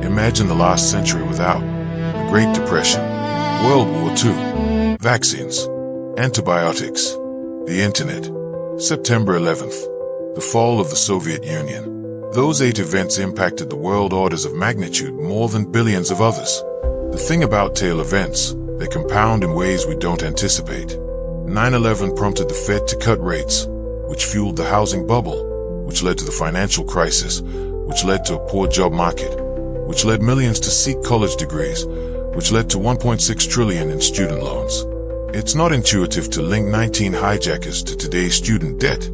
Imagine the last century without the Great Depression, World War II, vaccines, antibiotics, the Internet, September 11th, the fall of the Soviet Union. Those 8 events impacted the world orders of magnitude more than billions of others. The thing about tail events, they compound in ways we don't anticipate. 9/11 prompted the Fed to cut rates, which fueled the housing bubble, which led to the financial crisis, which led to a poor job market, which led millions to seek college degrees, which led to 1.6 trillion in student loans. It's not intuitive to link 19 hijackers to today's student debt,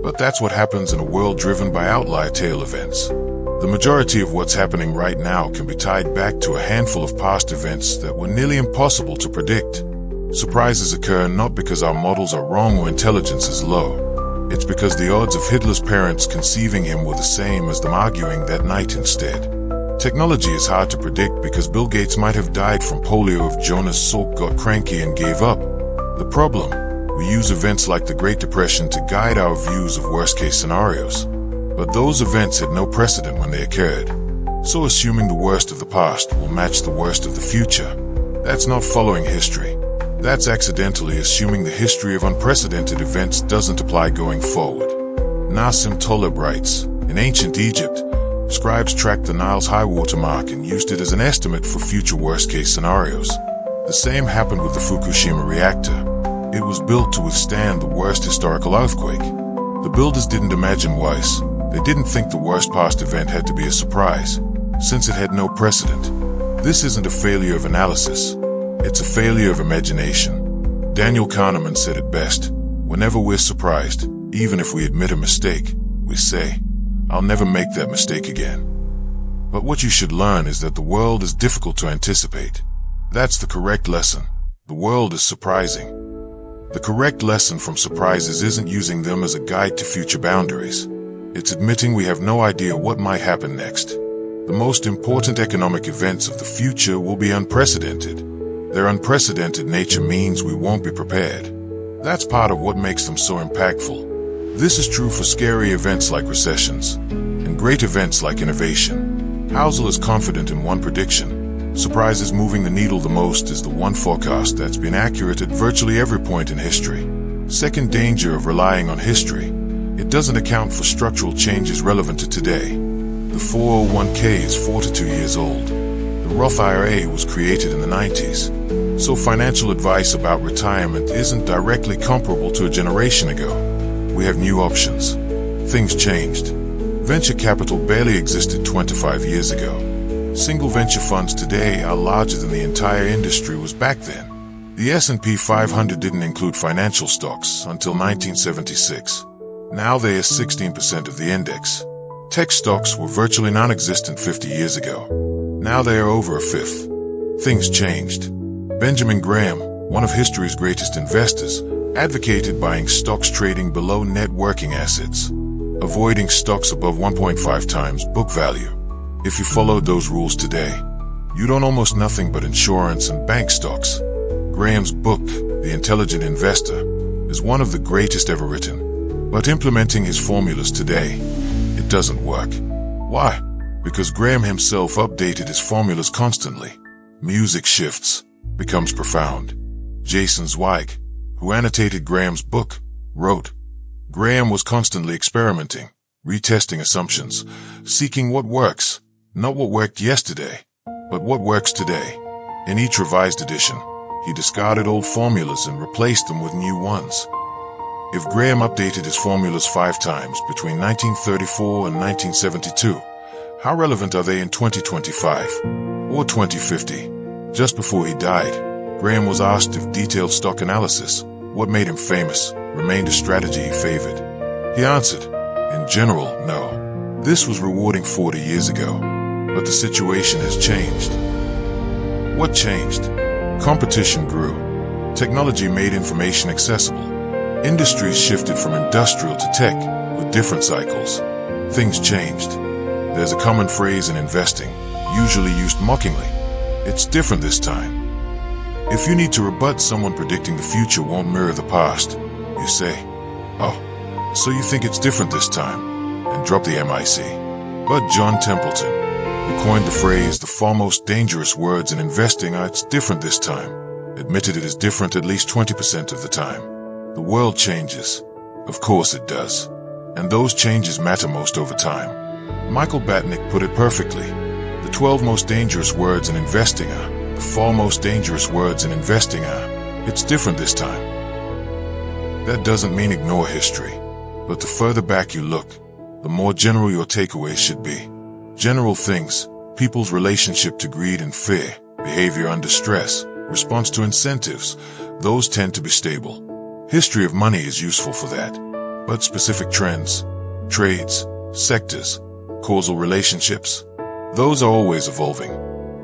but that's what happens in a world driven by outlier tail events. The majority of what's happening right now can be tied back to a handful of past events that were nearly impossible to predict. Surprises occur not because our models are wrong or intelligence is low. It's because the odds of Hitler's parents conceiving him were the same as them arguing that night instead. Technology is hard to predict because Bill Gates might have died from polio if Jonas Salk got cranky and gave up. The problem? We use events like the Great Depression to guide our views of worst-case scenarios. But those events had no precedent when they occurred. So assuming the worst of the past will match the worst of the future, that's not following history. That's accidentally assuming the history of unprecedented events doesn't apply going forward. Nassim Taleb writes, in ancient Egypt, scribes tracked the Nile's high water mark and used it as an estimate for future worst-case scenarios. The same happened with the Fukushima reactor. It was built to withstand the worst historical earthquake. The builders didn't imagine worse. They didn't think the worst past event had to be a surprise, since it had no precedent. This isn't a failure of analysis. It's a failure of imagination. Daniel Kahneman said it best. Whenever we're surprised, even if we admit a mistake, we say, "I'll never make that mistake again." But what you should learn is that the world is difficult to anticipate. That's the correct lesson. The world is surprising. The correct lesson from surprises isn't using them as a guide to future boundaries. It's admitting we have no idea what might happen next. The most important economic events of the future will be unprecedented. Their unprecedented nature means we won't be prepared. That's part of what makes them so impactful. This is true for scary events like recessions, and great events like innovation. Housel is confident in one prediction. Surprises moving the needle the most is the one forecast that's been accurate at virtually every point in history. Second danger of relying on history. It doesn't account for structural changes relevant to today. The 401k is 42 years old. The Roth IRA was created in the 90s. So financial advice about retirement isn't directly comparable to a generation ago. We have new options. Things changed. Venture capital barely existed 25 years ago. Single venture funds today are larger than the entire industry was back then. The S&P 500 didn't include financial stocks until 1976. Now they are 16% of the index. Tech stocks were virtually non-existent 50 years ago. Now they are over a fifth. Things changed. Benjamin Graham, one of history's greatest investors, advocated buying stocks trading below net working assets, avoiding stocks above 1.5 times book value. If you followed those rules today, you'd own almost nothing but insurance and bank stocks. Graham's book, The Intelligent Investor, is one of the greatest ever written. But implementing his formulas today, it doesn't work. Why? Because Graham himself updated his formulas constantly. Music shifts, becomes profound. Jason Zweig, who annotated Graham's book, wrote, Graham was constantly experimenting, retesting assumptions, seeking what works, not what worked yesterday, but what works today. In each revised edition, he discarded old formulas and replaced them with new ones. If Graham updated his formulas 5 times between 1934 and 1972, how relevant are they in 2025 or 2050? Just before he died, Graham was asked if detailed stock analysis, what made him famous, remained a strategy he favored. He answered, in general, no. This was rewarding 40 years ago, but the situation has changed. What changed? Competition grew. Technology made information accessible. Industries shifted from industrial to tech with different cycles. Things changed. There's a common phrase in investing, usually used mockingly. It's different this time. If you need to rebut someone predicting the future won't mirror the past, you say, oh, so you think it's different this time, and drop the MIC. But John Templeton, who coined the phrase the far most dangerous words in investing are it's different this time, admitted it is different at least 20% of the time. The world changes. Of course it does. And those changes matter most over time. Michael Batnick put it perfectly. The 12 most dangerous words in investing are, the 4 most dangerous words in investing are, it's different this time. That doesn't mean ignore history, but the further back you look, the more general your takeaways should be. General things, people's relationship to greed and fear, behavior under stress, response to incentives, those tend to be stable. History of money is useful for that, but specific trends, trades, sectors, causal relationships, those are always evolving.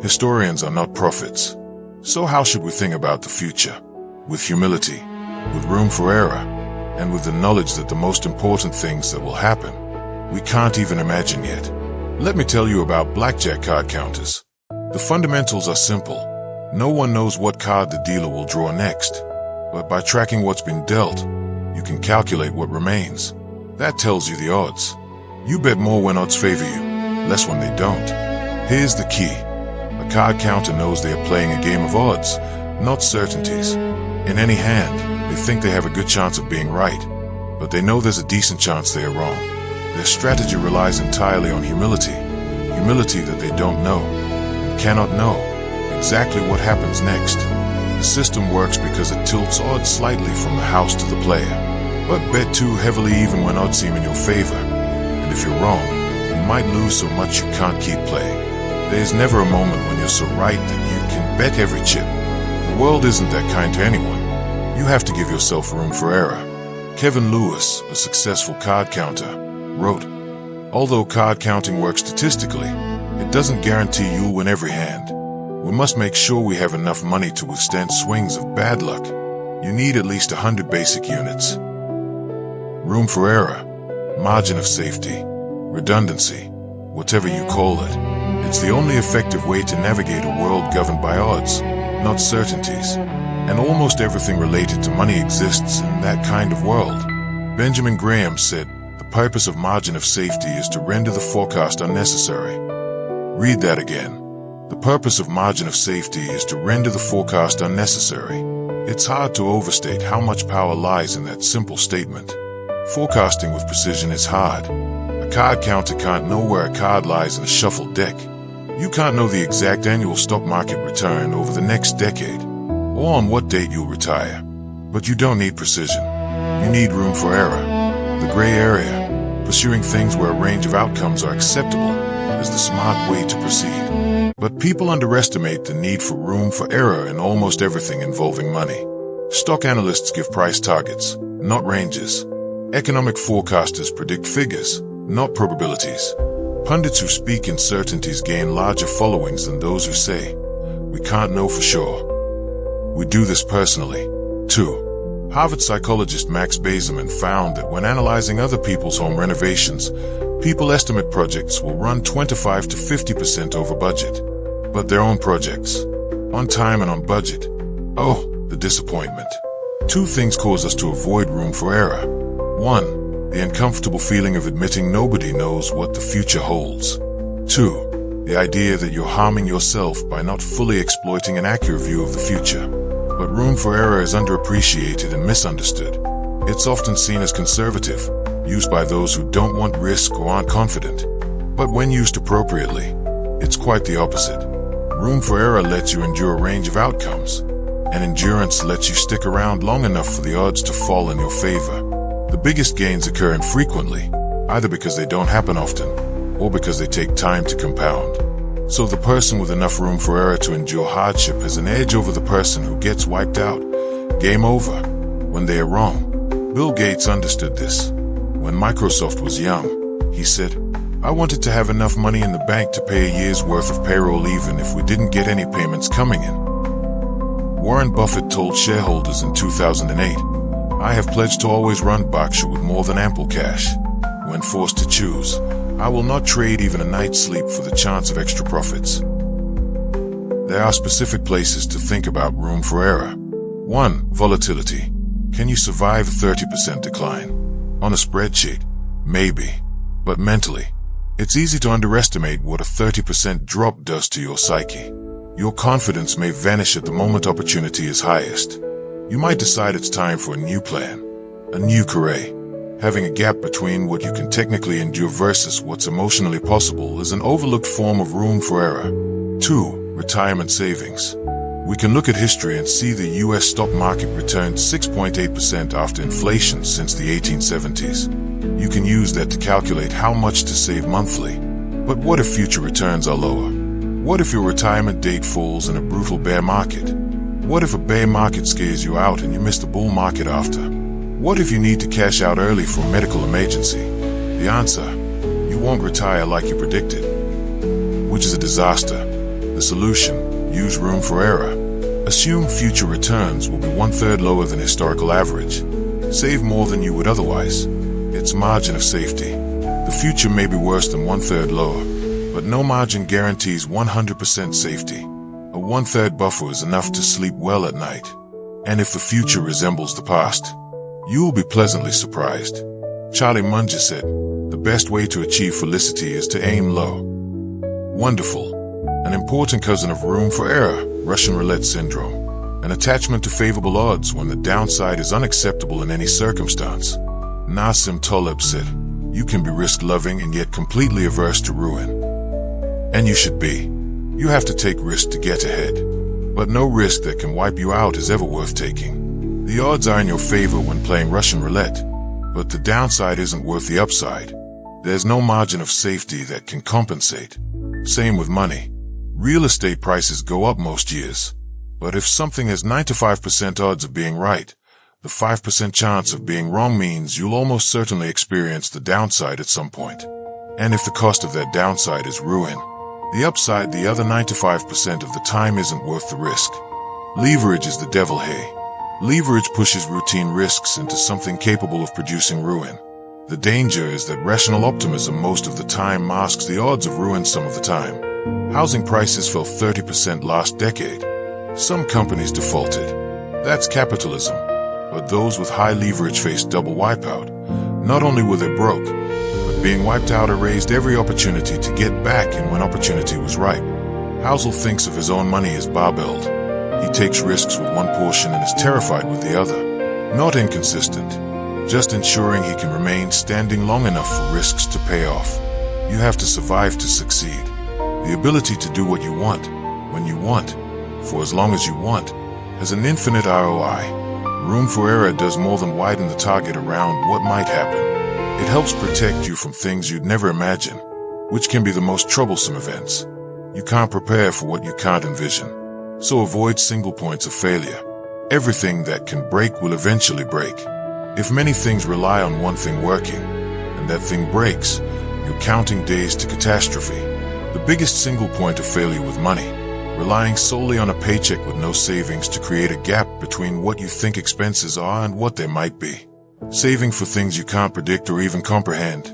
Historians are not prophets. So how should we think about the future? With humility, with room for error, and with the knowledge that the most important things that will happen, we can't even imagine yet. Let me tell you about blackjack card counters. The fundamentals are simple. No one knows what card the dealer will draw next. But by tracking what's been dealt, you can calculate what remains. That tells you the odds. You bet more when odds favor you, less when they don't. Here's the key. A card counter knows they are playing a game of odds, not certainties. In any hand, they think they have a good chance of being right, but they know there's a decent chance they are wrong. Their strategy relies entirely on humility. Humility that they don't know, and cannot know, exactly what happens next. The system works because it tilts odds slightly from the house to the player. But bet too heavily even when odds seem in your favor. And if you're wrong, you might lose so much you can't keep playing. There's never a moment when you're so right that you can bet every chip. The world isn't that kind to anyone. You have to give yourself room for error. Kevin Lewis, a successful card counter, wrote, although card counting works statistically, it doesn't guarantee you'll win every hand. We must make sure we have enough money to withstand swings of bad luck. You need at least 100 basic units. Room for error, margin of safety, redundancy, whatever you call it. It's the only effective way to navigate a world governed by odds, not certainties. And almost everything related to money exists in that kind of world. Benjamin Graham said, the purpose of margin of safety is to render the forecast unnecessary. Read that again. The purpose of margin of safety is to render the forecast unnecessary. It's hard to overstate how much power lies in that simple statement. Forecasting with precision is hard. A card counter can't know where a card lies in a shuffled deck. You can't know the exact annual stock market return over the next decade, or on what date you'll retire. But you don't need precision. You need room for error. The gray area, pursuing things where a range of outcomes are acceptable, is the smart way to proceed. But people underestimate the need for room for error in almost everything involving money. Stock analysts give price targets, not ranges. Economic forecasters predict figures, not probabilities. Pundits who speak in certainties gain larger followings than those who say, "We can't know for sure." We do this personally, too. Harvard psychologist Max Bazerman found that when analyzing other people's home renovations, people estimate projects will run 25 to 50% over budget. But their own projects, on time and on budget, oh, the disappointment. Two things cause us to avoid room for error. One, the uncomfortable feeling of admitting nobody knows what the future holds. Two, the idea that you're harming yourself by not fully exploiting an accurate view of the future. But room for error is underappreciated and misunderstood. It's often seen as conservative, used by those who don't want risk or aren't confident. But when used appropriately, it's quite the opposite. Room for error lets you endure a range of outcomes, and endurance lets you stick around long enough for the odds to fall in your favor. The biggest gains occur infrequently, either because they don't happen often, or because they take time to compound. So the person with enough room for error to endure hardship has an edge over the person who gets wiped out, game over, when they are wrong. Bill Gates understood this. When Microsoft was young, he said, "I wanted to have enough money in the bank to pay a year's worth of payroll even if we didn't get any payments coming in." Warren Buffett told shareholders in 2008, "I have pledged to always run Berkshire with more than ample cash. When forced to choose, I will not trade even a night's sleep for the chance of extra profits." There are specific places to think about room for error. 1. Volatility. Can you survive a 30% decline? On a spreadsheet, maybe. But mentally, it's easy to underestimate what a 30% drop does to your psyche. Your confidence may vanish at the moment opportunity is highest. You might decide it's time for a new plan, a new career. Having a gap between what you can technically endure versus what's emotionally possible is an overlooked form of room for error. 2. Retirement savings. We can look at history and see the US stock market returned 6.8% after inflation since the 1870s. You can use that to calculate how much to save monthly. But what if future returns are lower? What if your retirement date falls in a brutal bear market? What if a bear market scares you out and you miss the bull market after? What if you need to cash out early for a medical emergency? The answer, you won't retire like you predicted, which is a disaster. The solution, use room for error. Assume future returns will be 1/3 lower than historical average. Save more than you would otherwise. It's margin of safety. The future may be worse than 1/3 lower, but no margin guarantees 100% safety. A 1/3 buffer is enough to sleep well at night. And if the future resembles the past, you will be pleasantly surprised. Charlie Munger said, "The best way to achieve felicity is to aim low." Wonderful. An important cousin of room for error, Russian roulette syndrome. An attachment to favorable odds when the downside is unacceptable in any circumstance. Nassim Taleb said, "You can be risk-loving and yet completely averse to ruin." And you should be. You have to take risk to get ahead. But no risk that can wipe you out is ever worth taking. The odds are in your favor when playing Russian roulette, but the downside isn't worth the upside. There's no margin of safety that can compensate. Same with money. Real estate prices go up most years. But if something has 95% odds of being right, the 5% chance of being wrong means you'll almost certainly experience the downside at some point. And if the cost of that downside is ruin, the upside the other 95% of the time isn't worth the risk. Leverage is the devil, hey. Leverage pushes routine risks into something capable of producing ruin. The danger is that rational optimism most of the time masks the odds of ruin some of the time. Housing prices fell 30% last decade. Some companies defaulted. That's capitalism. But those with high leverage faced double wipeout. Not only were they broke, but being wiped out erased every opportunity to get back in when opportunity was ripe. Housel thinks of his own money as barbelled. He takes risks with one portion and is terrified with the other. Not inconsistent, just ensuring he can remain standing long enough for risks to pay off. You have to survive to succeed. The ability to do what you want, when you want, for as long as you want, has an infinite ROI. Room for error does more than widen the target around what might happen. It helps protect you from things you'd never imagine, which can be the most troublesome events. You can't prepare for what you can't envision, so avoid single points of failure. Everything that can break will eventually break. If many things rely on one thing working, and that thing breaks, you're counting days to catastrophe. The biggest single point of failure with money, relying solely on a paycheck with no savings to create a gap between what you think expenses are and what they might be. Saving for things you can't predict or even comprehend,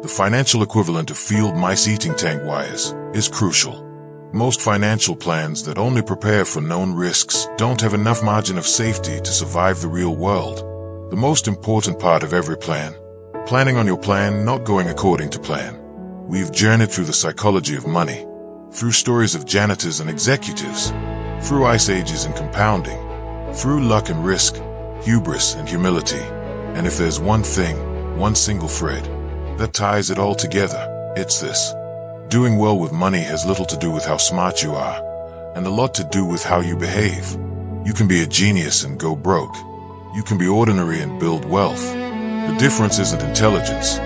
the financial equivalent of field mice eating tank wires, is crucial. Most financial plans that only prepare for known risks don't have enough margin of safety to survive the real world. The most important part of every plan, planning on your plan not going according to plan. We've journeyed through the psychology of money, through stories of janitors and executives, through ice ages and compounding, through luck and risk, hubris and humility. And if there's one thing, one single thread, that ties it all together, it's this. Doing well with money has little to do with how smart you are, and a lot to do with how you behave. You can be a genius and go broke. You can be ordinary and build wealth. The difference isn't intelligence.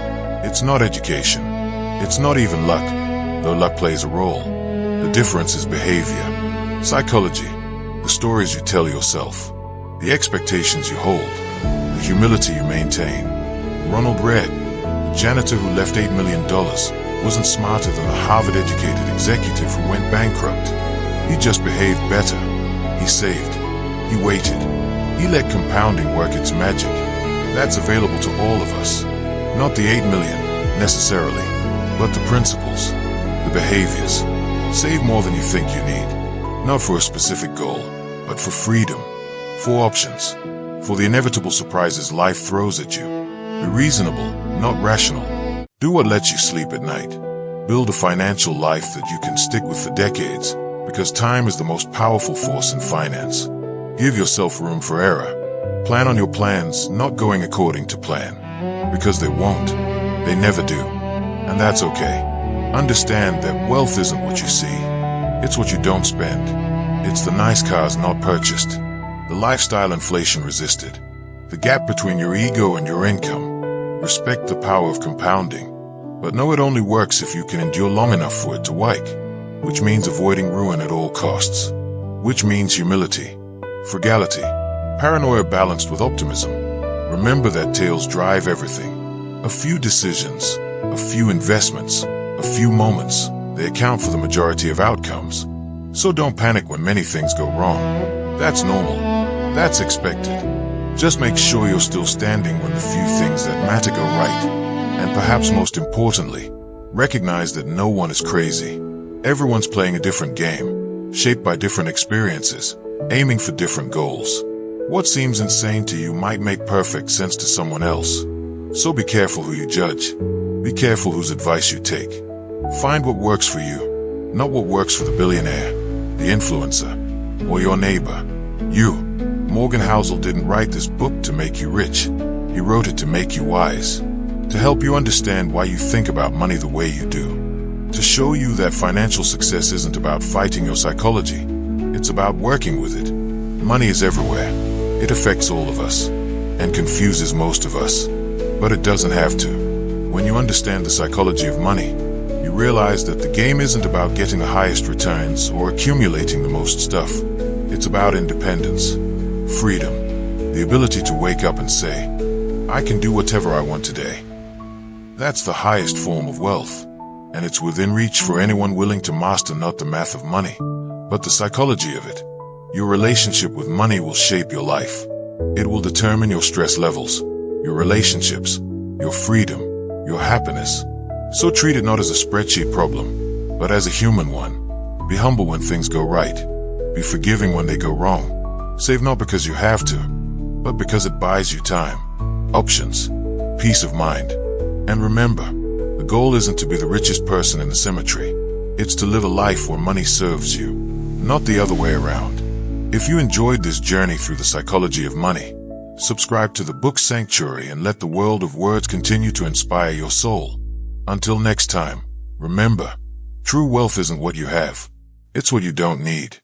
It's not education. It's not even luck, though luck plays a role. The difference is behavior, psychology, the stories you tell yourself, the expectations you hold, the humility you maintain. Ronald Read, the janitor who left $8 million, wasn't smarter than a Harvard-educated executive who went bankrupt. He just behaved better. He saved. He waited. He let compounding work its magic. That's available to all of us. Not the 8 million, necessarily, but the principles, the behaviors. Save more than you think you need. Not for a specific goal, but for freedom, for options, for the inevitable surprises life throws at you. Be reasonable, not rational. Do what lets you sleep at night. Build a financial life that you can stick with for decades, because time is the most powerful force in finance. Give yourself room for error. Plan on your plans not going according to plan, because they won't. They never do. And that's okay. Understand that wealth isn't what you see. It's what you don't spend. It's the nice cars not purchased, the lifestyle inflation resisted, the gap between your ego and your income. Respect the power of compounding, but know it only works if you can endure long enough for it to wake, which means avoiding ruin at all costs, which means humility, frugality, paranoia balanced with optimism. Remember that tails drive everything. A few decisions, a few investments, a few moments, they account for the majority of outcomes. So don't panic when many things go wrong. That's normal. That's expected. Just make sure you're still standing when the few things that matter go right. And perhaps most importantly, recognize that no one is crazy. Everyone's playing a different game, shaped by different experiences, aiming for different goals. What seems insane to you might make perfect sense to someone else. So be careful who you judge. Be careful whose advice you take. Find what works for you, not what works for the billionaire, the influencer, or your neighbor. You. Morgan Housel didn't write this book to make you rich. He wrote it to make you wise, to help you understand why you think about money the way you do, to show you that financial success isn't about fighting your psychology. It's about working with it. Money is everywhere. It affects all of us and confuses most of us, but it doesn't have to. When you understand the psychology of money, you realize that the game isn't about getting the highest returns or accumulating the most stuff. It's about independence. Freedom, the ability to wake up and say, I can do whatever I want today. That's the highest form of wealth, and it's within reach for anyone willing to master not the math of money, but the psychology of it. Your relationship with money will shape your life. It will determine your stress levels, your relationships, your freedom, your happiness. So treat it not as a spreadsheet problem, but as a human one. Be humble when things go right. Be forgiving when they go wrong. Save not because you have to, but because it buys you time, options, peace of mind. And remember, the The goal isn't to be the richest person in the cemetery. It's to live a life where money serves you, not the other way around. If you enjoyed this journey through the psychology of money, subscribe to the Book Sanctuary and let the world of words continue to inspire your soul. Until next time, remember, true wealth isn't what you have, it's what you don't need.